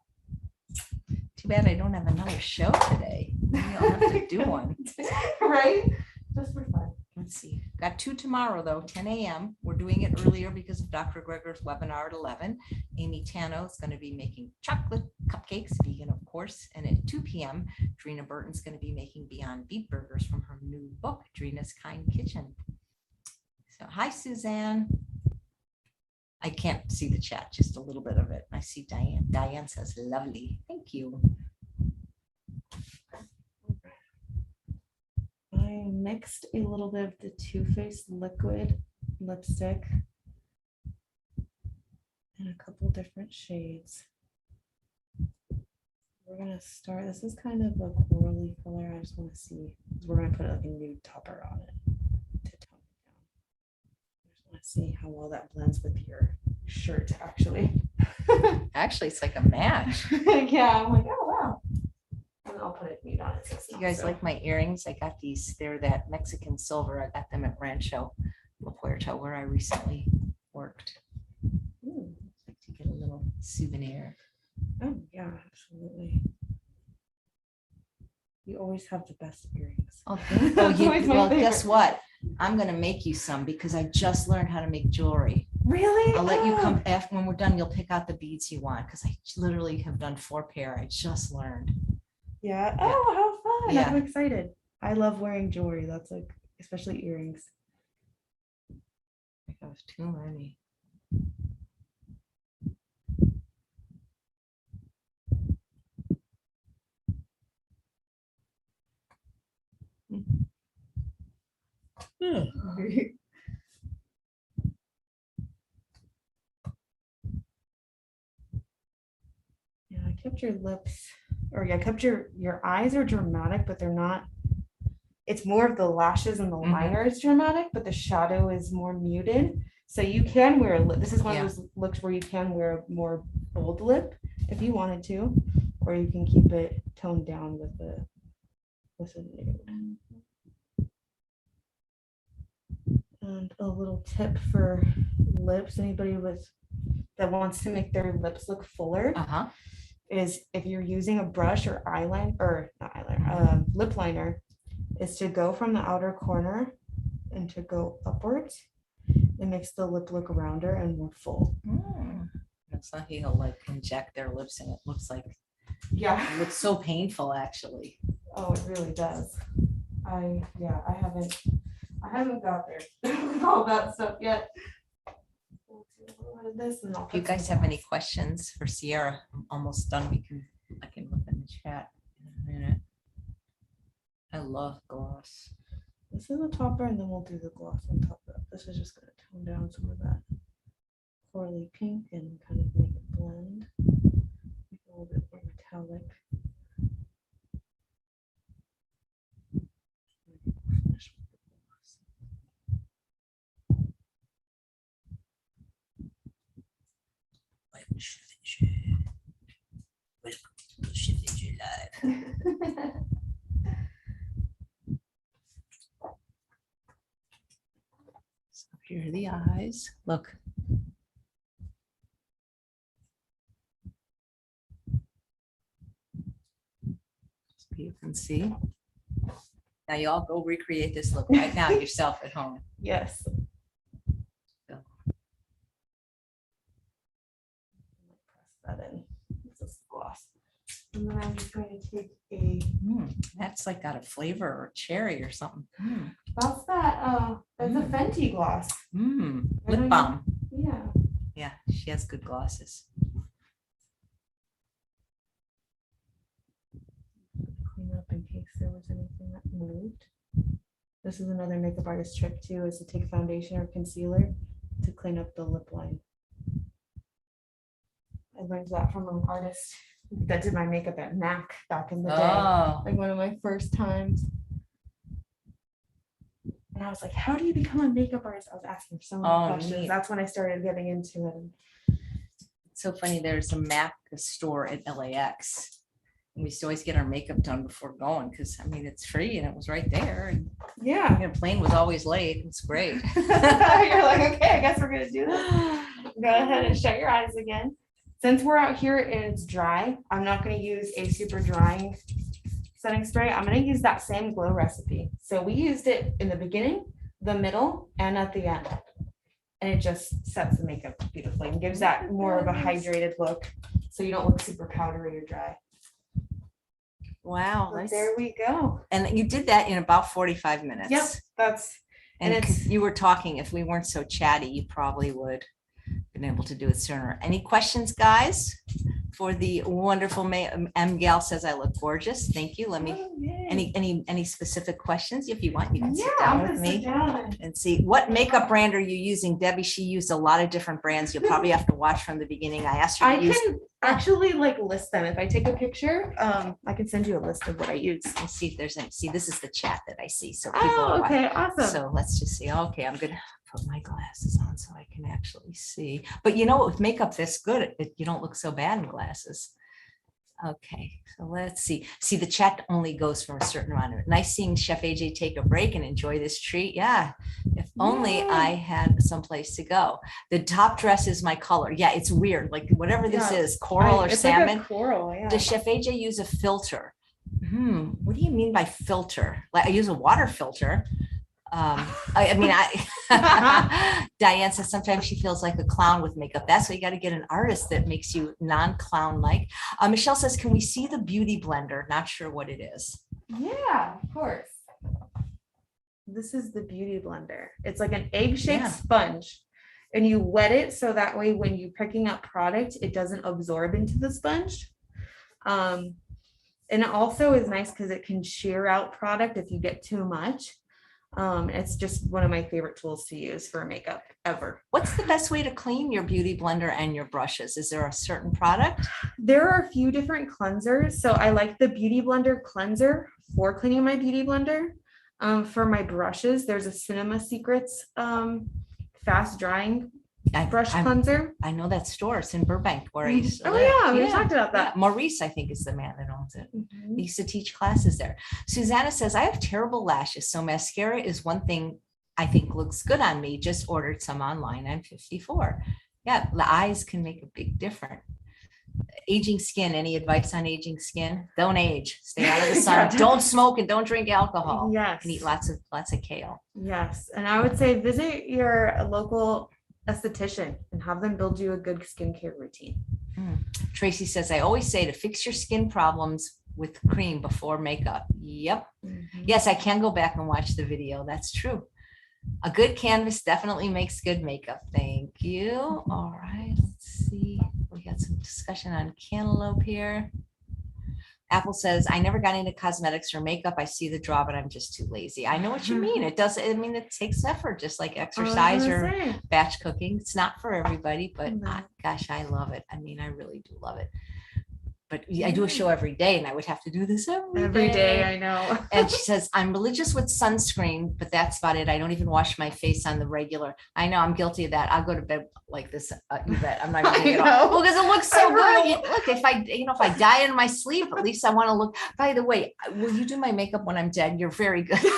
Too bad I don't have another show today. Maybe I'll have to do one. Right? Just for fun. Let's see. Got 2 tomorrow though, 10 a.m. We're doing it earlier because of Dr. Greger's webinar at 11. Amy Tano is going to be making chocolate cupcakes, vegan of course. And at 2 p.m., Drina Burton's going to be making Beyond Beet burgers from her new book, Drina's Kind Kitchen. So hi, Suzanne. I can't see the chat, just a little bit of it. I see Diane. Diane says lovely. Thank you. I mixed a little bit of the Too Faced liquid lipstick in a couple different shades. We're gonna start. This is kind of a corally color. I just want to see. We're gonna put like a nude topper on it to tone it down. I just want to see how well that blends with your shirt, actually. Actually, it's like a match. Yeah, I'm like, oh wow. And I'll put it nude on it. So it's You not guys so- like my earrings? I got these. They're that Mexican silver. I got them at Rancho La Puerta where I recently worked. Ooh. Like to get a little souvenir. Oh yeah, absolutely. You always have the best earrings. Oh, That's always my well, guess favorite. what? I'm gonna make you some because I just learned how to make jewelry. Really? I'll let you Oh. come after when we're done. You'll pick out the beads you want because I literally have done 4 pair. I just learned. Yeah. Yeah. Oh, how fun. Yeah. I'm excited. I love wearing jewelry. That's like, especially earrings. I have too many. Yeah, I kept your lips, or yeah, I kept your eyes are dramatic, but they're not. It's more of the lashes and the Mhm. liner is dramatic, but the shadow is more muted. So you can wear a lip. This is one Yeah. of those looks where you can wear a more bold lip if you wanted to, or you can keep it toned down with a nude. And a little tip for lips, anybody that wants to make their lips look fuller, Uh-huh. is if you're using a brush or eyeliner, or not eyeliner, lip liner, is to go from the outer corner and to go upwards. It makes the lip look rounder and more full. That's not he'll like inject their lips and it looks like Yeah. it looks so painful actually. Oh, it really does. I haven't got there with all that stuff yet. We'll do a little bit of this and I'll If you put some guys have any gloss. questions for Sierra, I'm almost done. I can look in the chat in a minute. I love gloss. This is a topper, and then we'll do the gloss on top of it. This is just gonna tone down some of that corally pink and kind of make it blend. Make it a little bit more metallic. Finish with the gloss. So here are the eyes. Look. So you can see. Now you all go recreate this look right now yourself at home. Yes. So. Press that in. This is gloss. And then I'm just going to take a. That's like got a flavor or cherry or something. That's that. That's a Fenty gloss. Lip balm. Yeah. Yeah, she has good glosses. Clean up in case there was anything that moved. This is another makeup artist trick too, is to take foundation or concealer to clean up the lip line. I learned that from an artist that did my makeup at MAC back in the day. Oh, Like one of my first times. And I was like, how do you become a makeup artist? I was asking so many Oh, questions. neat. That's when I started getting into it. It's so funny. There's a MAC store at LAX. And we used to always get our makeup done before going because I mean it's free and it was right there. And Yeah. the plane was always late. It's great. You're like, okay, I guess we're gonna do this. Go ahead and shut your eyes again. Since we're out here and it's dry, I'm not gonna use a super drying setting spray. I'm gonna use that same glow recipe. So we used it in the beginning, the middle, and at the end. And it just sets the makeup beautifully and gives that more of a hydrated look. So you don't look super powdery or dry. Wow. But there we go. And you did that in about 45 minutes. Yep, that's And and it's you were talking, if we weren't so chatty, you probably would have been able to do it sooner. Any questions, guys? For the wonderful M Gal says I look gorgeous. Thank you. Let me, any specific questions? If you want, you can sit down with me and see. What makeup brand are you using? Debbie, she used a lot of different brands. You'll probably have to watch from the beginning. I asked her to I use. can actually like list them. If I take a picture, I can send you a list of what I use. And see if there's any, see, this is the chat that I see. So people are Oh, watching. okay, awesome. So let's just see. Okay, I'm gonna put my glasses on so I can actually see. But you know, with makeup this good, you don't look so bad in glasses. Okay, so let's see. See, the chat only goes for a certain amount of it. Nice seeing Chef AJ take a break and enjoy this treat. Yeah, if only I had someplace to go. The top dress is my color. Yeah, it's weird. Like whatever this is, coral or it's salmon. like a coral, yeah. Does Chef AJ use a filter? What do you mean by filter? Like I use a water filter. I mean, Diane says sometimes she feels like a clown with makeup. That's why you got to get an artist that makes you non-clown like. Michelle says, can we see the beauty blender? Not sure what it is. Yeah, of course. This is the beauty blender. It's like an egg-shaped Yeah. sponge, and you wet it so that way when you're picking up product, it doesn't absorb into the sponge. And it also is nice because it can shear out product if you get too much. It's just one of my favorite tools to use for makeup ever. What's the best way to clean your beauty blender and your brushes? Is there a certain product? There are a few different cleansers. So I like the Beauty Blender cleanser for cleaning my beauty blender. For my brushes, there's a Cinema Secrets fast drying brush cleanser. I know that store. It's in Burbank where I used to Oh live. yeah, we talked about that. Maurice, I think, is the man that owns it. Mhm. He used to teach classes there. Susanna says, I have terrible lashes, so mascara is one thing I think looks good on me. Just ordered some online. I'm 54. Yeah, the eyes can make a big difference. Aging skin, any advice on aging skin? Don't age. Stay out of the sun. Don't smoke and don't drink alcohol. Yes. And eat lots of kale. Yes. And I would say visit your local esthetician and have them build you a good skincare routine. Tracy says, I always say to fix your skin problems with cream before makeup. Yep. Yes, I can go back and watch the video. That's true. A good canvas definitely makes good makeup. Thank you. All right, let's see. We got some discussion on cantaloupe here. Apple says, I never got into cosmetics or makeup. I see the draw, but I'm just too lazy. I know what you mean. It does. I mean, it takes effort, just like exercise or batch cooking. It's not for everybody, but gosh, I love it. I mean, I really do love it. But I do a show every day and I would have to do this every day. I know. And she says, I'm religious with sunscreen, but that's about it. I don't even wash my face on the regular. I know I'm guilty of that. I'll go to bed like this. You bet. I'm not going to get off. Well, because it looks so good. Look, if I die in my sleep, at least I want to look. By the way, will you do my makeup when I'm dead? You're very good.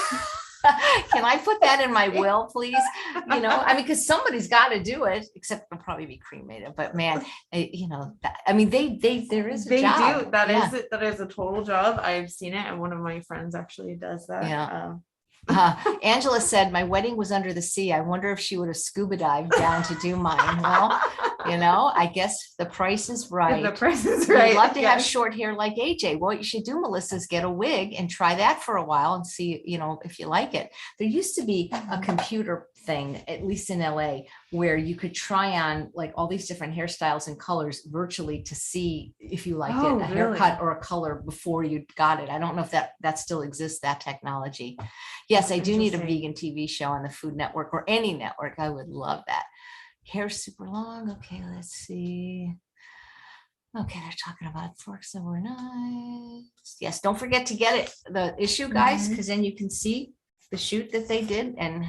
Can I put that in my will, please? I mean, because somebody's got to do it, except it'll probably be cremated. But man, there is a job. That is a total job. I've seen it, and one of my friends actually does that. Yeah. Angela said, my wedding was under the sea. I wonder if she would have scuba dived down to do mine. Well, I guess the price is right. The price is right. I'd love to have short hair like AJ. What you should do, Melissa, is get a wig and try that for a while and see, if you like it. There used to be a computer thing, at least in LA, where you could try on like all these different hairstyles and colors virtually to see if you liked it, a haircut or a color before you got it. I don't know if that still exists, that technology. Yes, I do need a vegan TV show on the Food Network or any network. I would love that. Hair super long. Okay, let's see. Okay, they're talking about forks that were nice. Yes, don't forget to get it, the issue, guys, because then you can see the shoot that they did and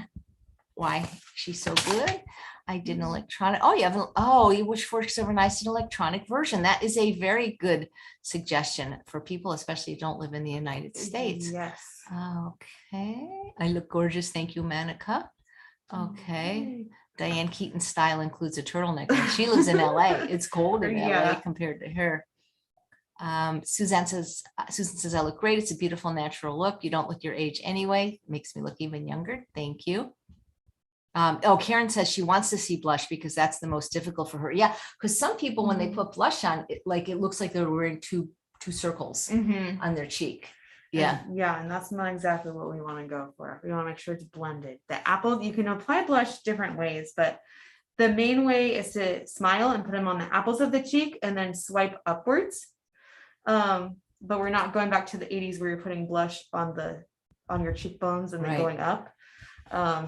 why she's so good. I did an electronic. Oh, you have which works over nice an electronic version. That is a very good suggestion for people, especially who don't live in the United States. Yes. Okay. I look gorgeous. Thank you, Manica. Okay. Diane Keaton's style includes a turtleneck. And she lives in LA. It's cold in LA compared to her. Susan says, I look great. It's a beautiful natural look. You don't look your age anyway. Makes me look even younger. Thank you. Karen says she wants to see blush because that's the most difficult for her. Yeah, because some people, when they put blush on, it looks like they're wearing two circles on their cheek. Yeah. And that's not exactly what we want to go for. We want to make sure it's blended. The apple, you can apply blush different ways, but the main way is to smile and put them on the apples of the cheek and then swipe upwards. But we're not going back to the 80s where you're putting blush on your cheekbones and then going up.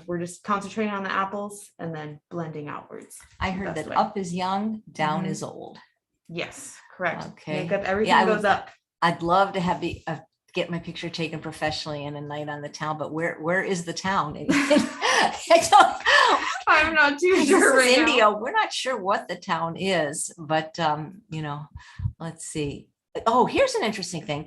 We're just concentrating on the apples and then blending outwards. I heard that up is young, down is old. Yes, correct. Okay. Makeup, everything goes up. I'd love to have get my picture taken professionally in a night on the town, but where is the town? I'm not too sure right India. now. We're not sure what the town is, but let's see. Oh, here's an interesting thing.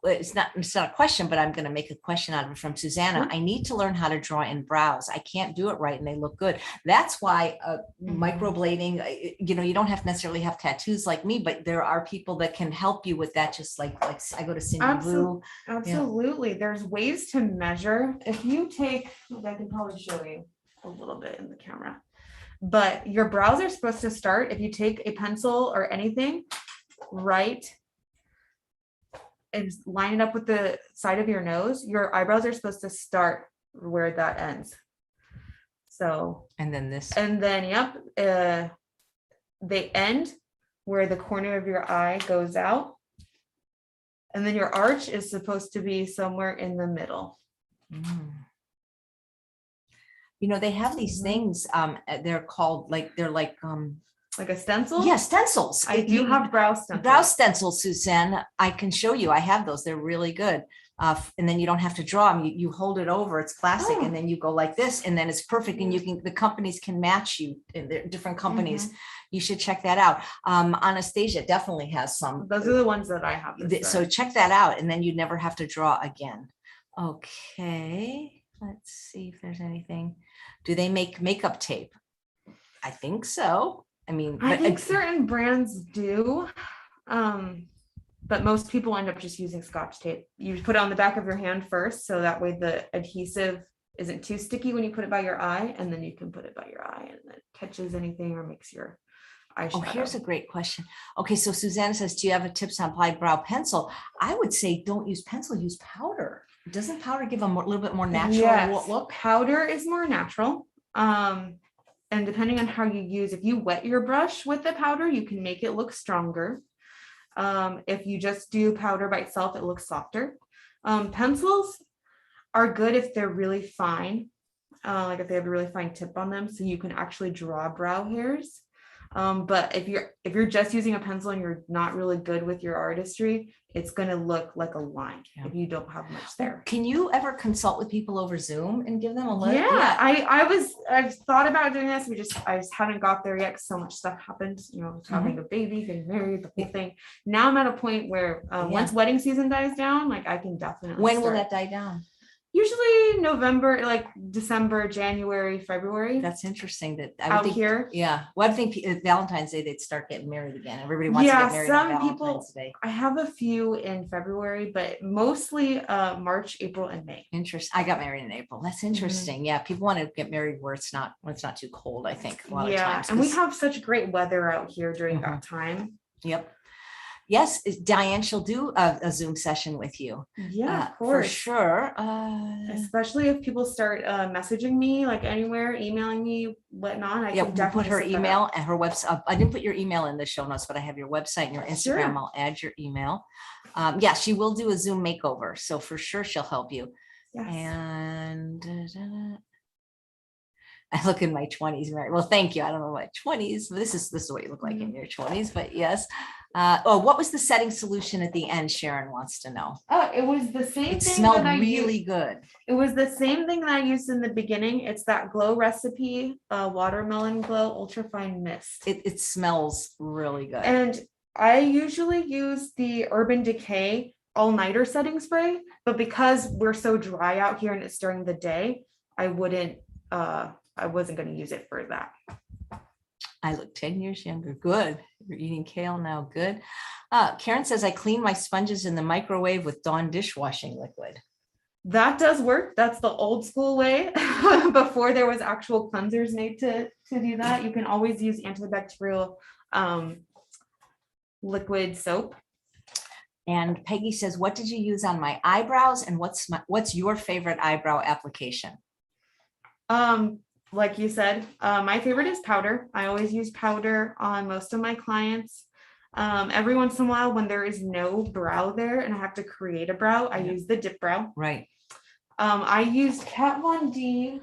It's not a question, but I'm going to make a question out of it from Susanna. I need to learn how to draw in brows. I can't do it right and they look good. That's why microblading, you don't have to necessarily have tattoos like me, but there are people that can help you with that. Just like I go to Cindy Blue. Absolutely. There's ways to measure. If you take, I can probably show you a little bit in the camera, but your brows are supposed to start, if you take a pencil or anything, right, and line it up with the side of your nose, your eyebrows are supposed to start where that ends. So, and then this, and then, they end where the corner of your eye goes out. And then your arch is supposed to be somewhere in the middle. They have these things, they're called like a stencil? Yeah, stencils. I do have brow stencils. Brow stencils, Suzanne. I can show you. I have those. They're really good. And then you don't have to draw them. You hold it over. It's plastic, and then you go like this, and then it's perfect. And the companies can match you. They're different companies. You should check that out. Anastasia definitely has some. Those are the ones that I have. So check that out, and then you never have to draw again. Okay. Let's see if there's anything. Do they make makeup tape? I think so. I think certain brands do, but most people end up just using Scotch tape. You put it on the back of your hand first, so that way the adhesive isn't too sticky when you put it by your eye, and then you can put it by your eye and it catches anything or makes your eyeshadow. Oh, here's a great question. Okay, so Susanna says, do you have a tips on applied brow pencil? I would say don't use pencil, use powder. Doesn't powder give a little bit more natural look? Powder is more natural. And depending on how you use, if you wet your brush with the powder, you can make it look stronger. If you just do powder by itself, it looks softer. Pencils are good if they're really fine, like if they have a really fine tip on them, so you can actually draw brow hairs. But if you're just using a pencil and you're not really good with your artistry, it's going to look like a line if you don't have much there. Can you ever consult with people over Zoom and give them a look? I've thought about doing this. I just haven't got there yet because so much stuff happened, having a baby, getting married, the whole thing. Now I'm at a point where once wedding season dies down, I can definitely When will that die down? Usually November, like December, January, February. That's interesting that I out would think, here. Yeah. Well, I think Valentine's Day, they'd start getting married again. Everybody wants to get married on Valentine's Day. I have a few in February, but mostly March, April, and May. Interesting. I got married in April. That's interesting. Yeah. People want to get married where it's not too cold, I think. A lot of times. And we have such great weather out here during that time. Yep. Yes, Diane, she'll do a Zoom session with you. Yeah, of course. For sure. Especially if people start messaging me, like anywhere, emailing me, whatnot. I can we'll put her email and her website. I didn't put your email in the show notes, but I have your website and your Instagram. Sure. I'll add your email. She will do a Zoom makeover. So for sure, she'll help you. Yes. And I look in my 20s, Mary. Well, thank you. I don't know my 20s. This is what you look like in your 20s, but yes. What was the setting solution at the end? Sharon wants to know. Oh, it was the same It thing smelled that I really used. good. It was the same thing that I used in the beginning. It's that Glow Recipe, Watermelon Glow Ultra Fine Mist. It smells really good. And I usually use the Urban Decay all-nighter setting spray, but because we're so dry out here and it's during the day, I wasn't going to use it for that. I look 10 years younger. Good. You're eating kale now. Good. Karen says, I clean my sponges in the microwave with Dawn dishwashing liquid. That does work. That's the old school way. Before there was actual cleansers made to do that. You can always use antibacterial liquid soap. And Peggy says, what did you use on my eyebrows? And what's your favorite eyebrow application? Like you said, my favorite is powder. I always use powder on most of my clients. Every once in a while, when there is no brow there and I have to create a brow, I use the dip brow. Right. I used Kat Von D,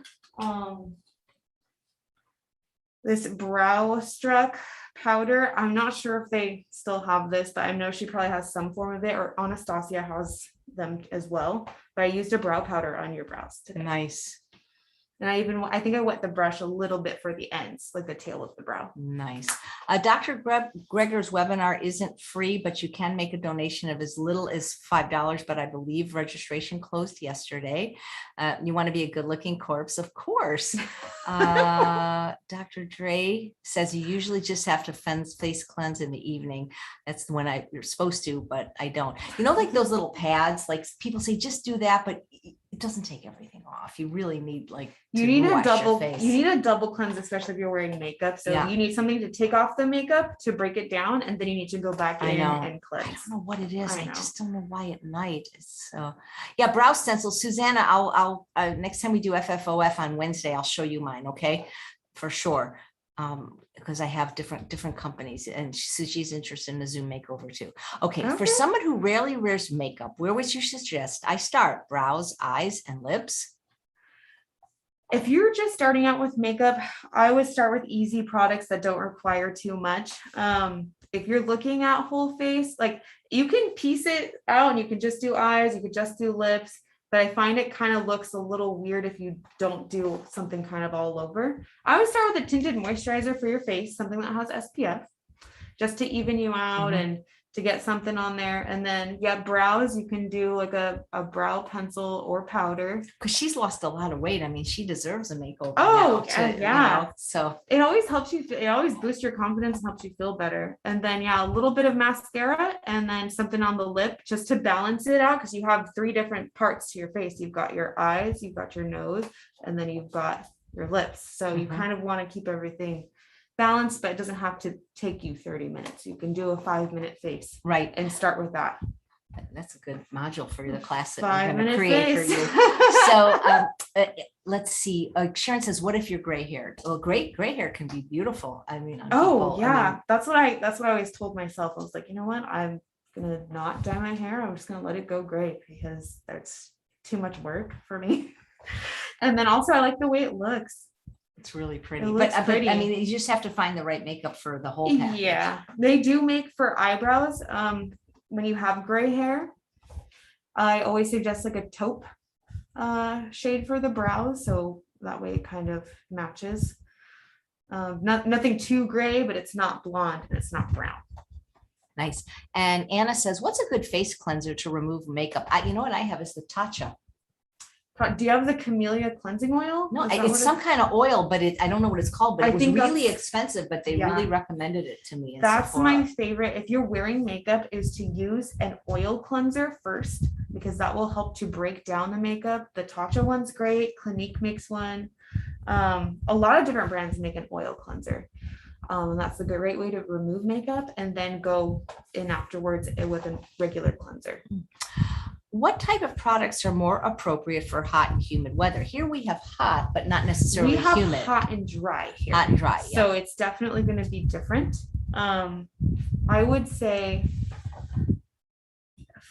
this brow struck powder. I'm not sure if they still have this, but I know she probably has some form of it, or Anastasia has them as well. But I used a brow powder on your brows today. Nice. And I think I wet the brush a little bit for the ends, like the tail of the brow. Nice. Dr. Greger's webinar isn't free, but you can make a donation of as little as $5, but I believe registration closed yesterday. You want to be a good looking corpse, of course. Dr. Dre says you usually just have to face cleanse in the evening. That's when you're supposed to, but I don't. You know, like those little pads, like people say, just do that, but it doesn't take everything off. You really need you need a double cleanse, especially if you're wearing makeup. So you need something to take off the makeup to break it down, and then you need to go back in and cleanse. I don't know what it is. I just don't know why at night. So yeah, brow stencils. Susanna, I'll next time we do FFOF on Wednesday, I'll show you mine. Okay, for sure. Because I have different companies, and she's interested in a Zoom makeover too. Okay, for someone who rarely wears makeup, where would you suggest I start? Brows, eyes, and lips? If you're just starting out with makeup, I would start with easy products that don't require too much. If you're looking at whole face, like you can piece it out and you can just do eyes, you could just do lips. But I find it kind of looks a little weird if you don't do something kind of all over. I would start with a tinted moisturizer for your face, something that has SPF, just to even you out and to get something on there. And then brows, you can do like a brow pencil or powder. Because she's lost a lot of weight. I mean, she deserves a makeover. So it always helps you. It always boosts your confidence and helps you feel better. And then a little bit of mascara and then something on the lip just to balance it out, because you have 3 different parts to your face. You've got your eyes, you've got your nose, and then you've got your lips. So you kind of want to keep everything balanced, but it doesn't have to take you 30 minutes. You can do a 5-minute face, right, and start with that. That's a good module for the class that 5 we're going to create for you. So let's see. Sharon says, "What if you're gray haired?" Well, gray hair can be beautiful. I mean, that's what I always told myself. I was like, you know what? I'm gonna not dye my hair. I'm just gonna let it go gray because that's too much work for me. And then also, I like the way it looks. It's really pretty, but I mean, you just have to find the right makeup for the whole package. Yeah, they do make for eyebrows. When you have gray hair, I always suggest like a taupe shade for the brows, so that way it kind of matches. Nothing too gray, but it's not blonde and it's not brown. Nice. And Anna says, "What's a good face cleanser to remove makeup?" You know what I have is the Tatcha. Do you have the Camellia cleansing oil? No, it's some kind of oil, but I don't know what it's called, but it was really expensive, but they really recommended it to me. That's my favorite. If you're wearing makeup, is to use an oil cleanser first, because that will help to break down the makeup. The Tatcha one's great. Clinique makes one. A lot of different brands make an oil cleanser. And that's a great way to remove makeup, and then go in afterwards with a regular cleanser. What type of products are more appropriate for hot and humid weather? Here we have hot, but not necessarily humid. We have hot and dry here. Hot and dry, yeah. So it's definitely going to be different. I would say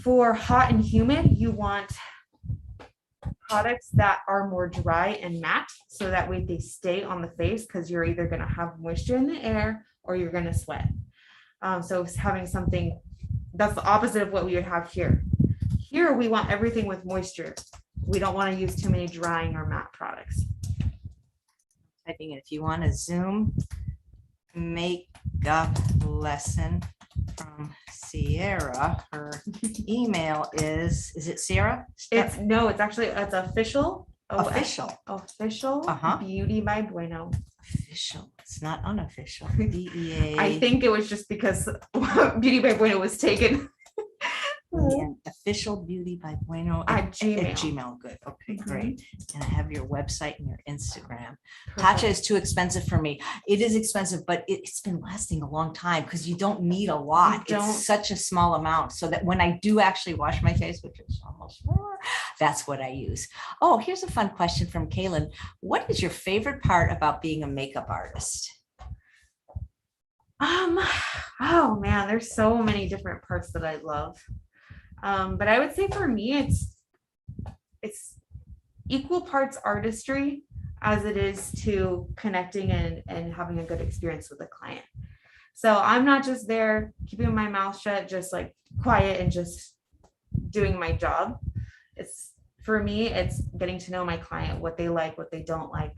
for hot and humid, you want products that are more dry and matte, so that way they stay on the face, because you're either going to have moisture in the air or you're going to sweat. So having something that's the opposite of what we would have here. Here, we want everything with moisture. We don't want to use too many drying or matte products. Typing it. If you want a Zoom makeup lesson from Sierra, her email is it Sierra? It's official. Official Uh-huh. Beauty by Bueno. Official. It's not unofficial. BEA. I think it was just because Beauty by Bueno was taken. And official beauty by Bueno At Gmail. At Gmail. Good. Okay, Mhm. great. And I have your website and your Instagram. Perfect. Tatcha is too expensive for me. It is expensive, but it's been lasting a long time because you don't need a lot. You don't. It's such a small amount so that when I do actually wash my face, which is almost that's what I use. Oh, here's a fun question from Kaylin. What is your favorite part about being a makeup artist? Oh man, there's so many different parts that I love. But I would say for me, it's equal parts artistry as it is to connecting and having a good experience with the client. So I'm not just there keeping my mouth shut, just like quiet and just doing my job. For me, it's getting to know my client, what they like, what they don't like.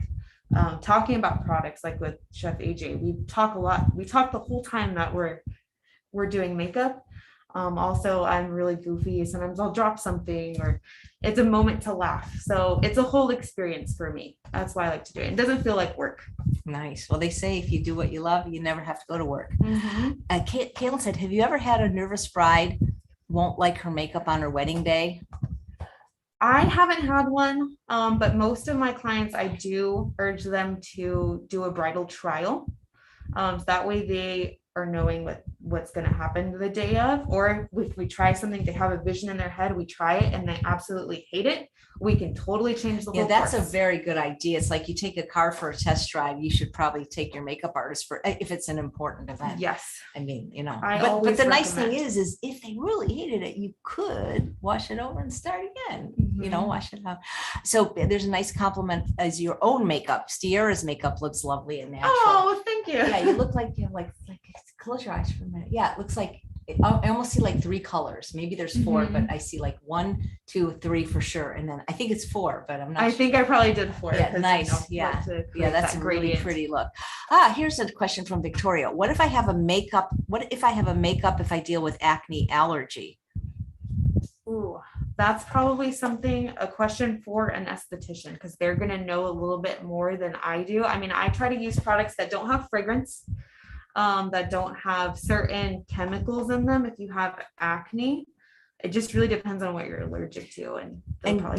Talking about products, like with Chef AJ, we talk a lot. We talk the whole time that we're doing makeup. Also, I'm really goofy. Sometimes I'll drop something, or it's a moment to laugh. So it's a whole experience for me. That's why I like to do it. It doesn't feel like work. Nice. Well, they say if you do what you love, you never have to go to work. Kaylin said, have you ever had a nervous bride won't like her makeup on her wedding day? I haven't had one, but most of my clients, I do urge them to do a bridal trial. So that way they are knowing what's going to happen the day of, or if we try something, they have a vision in their head, we try it and they absolutely hate it, we can totally change the whole That's course. a very good idea. It's like you take a car for a test drive, you should probably take your makeup artist for if it's an important event. Yes. I mean, I but always the nice thing recommend. is if they really hated it, you could wash it over and start again, wash it out. So there's a nice compliment as your own makeup. Sierra's makeup looks lovely and natural. Oh, thank you. Yeah, you look like you have like close your eyes for a minute. Yeah, it looks like I almost see like 3 colors. Maybe there's 4, but I see like 1, 2, 3 for sure. And then I think it's 4, but I'm not I sure. think I probably did 4. Yeah, nice. Yeah, that's a really pretty look. Here's a question from Victoria. What if I have a makeup? If I deal with acne allergy? Ooh, that's probably a question for an esthetician, because they're going to know a little bit more than I do. I mean, I try to use products that don't have fragrance, that don't have certain chemicals in them. If you have acne, it just really depends on what you're allergic to, and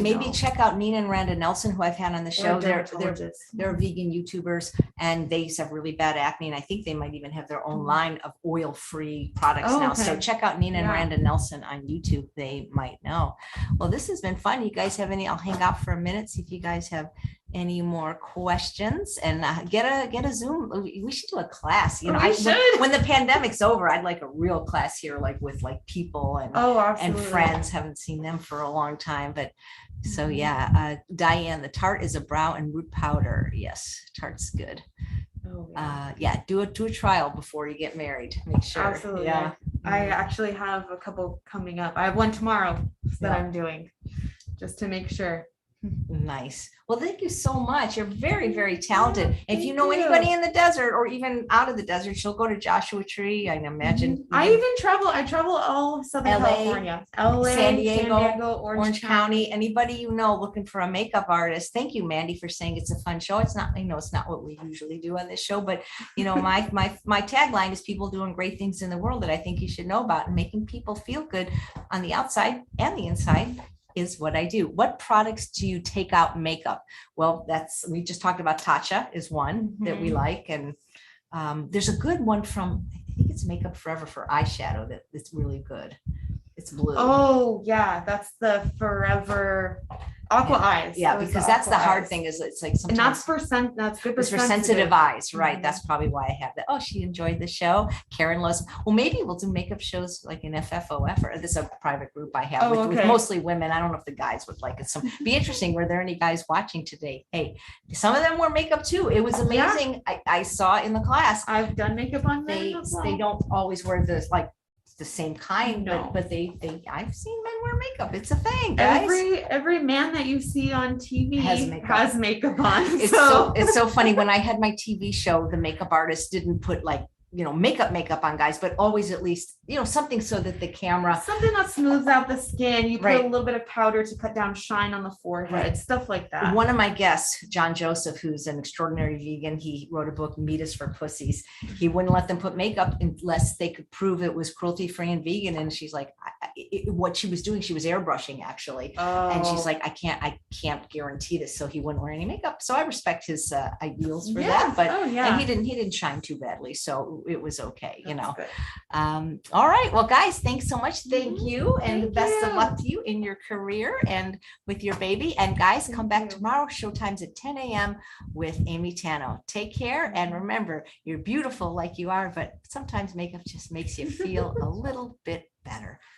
maybe check out Nina and Randa Nelson, who I've had on the show. They're dermatologists. vegan YouTubers, and they used to have really bad acne, and I think they might even have their own line of oil-free products now. Okay. So check out Nina and Randa Nelson on YouTube. They might know. Well, this has been fun. You guys have any? I'll hang out for a minute, see if you guys have any more questions, and get a Zoom. We should do a class. When the pandemic's over, I'd like a real class here, like with like people and friends. Haven't seen them for a long time, but so yeah. Diane, the Tarte is a brow and root powder. Yes, Tarte's good. Do a trial before you get married. Make sure. Absolutely. Yeah. I actually have a couple coming up. I have one tomorrow that I'm doing just to make sure. Nice. Well, thank you so much. You're very, very talented. If you know anybody in the desert or even out of the desert, she'll go to Joshua Tree. I imagine. I travel all Southern California, LA, San Diego, Orange County. Anybody looking for a makeup artist. Thank you, Mandy, for saying it's a fun show. It's not, it's not what we usually do on this show, but my tagline is people doing great things in the world that I think you should know about, and making people feel good on the outside and the inside is what I do. What products do you take out makeup? Well, we just talked about Tatcha is one that we like. And there's a good one from, I think it's Makeup Forever for eyeshadow that's really good. It's blue. Oh yeah, that's the forever aqua eyes. Yeah, Those because are that's the aqua hard eyes. thing is it's like And sometimes that's good for it's for sensitive eyes, right? Mhm. That's probably why I have that. Oh, she enjoyed the show. Karen loves. Well, maybe we'll do makeup shows like an FFOF, or this is a private group I have with mostly women. I don't know if the guys would like it. So be interesting. Were there any guys watching today? Hey, some of them wore makeup too. It was amazing. I saw in the class. I've done makeup on They men as well. they don't always wear this like the same kind, No. but they I've seen men wear makeup. It's a thing, guys. Every man that you see on TV has makeup on. It's so funny. When I had my TV show, the makeup artist didn't put like, makeup on guys, but always at least, something so that the camera, something that smooths out the skin. You put Right. a little bit of powder to cut down shine on the forehead, Right. stuff like that. One of my guests, John Joseph, who's an extraordinary vegan, he wrote a book, Meat is for Pussies. He wouldn't let them put makeup unless they could prove it was cruelty-free and vegan. And she's like, what she was doing, she was airbrushing actually. And she's like, I can't guarantee this. So he wouldn't wear any makeup. So I respect his ideals for that. But and he didn't shine too badly. So it was okay, That's good. All right. Well, guys, thanks so much. Thank you. And Thank best of you. luck to you in your career and with your baby. And guys, Thank come back you. tomorrow. Showtime's at 10 a.m. with Amy Tano. Take care. And remember, you're beautiful like you are, but sometimes makeup just makes you feel a little bit better.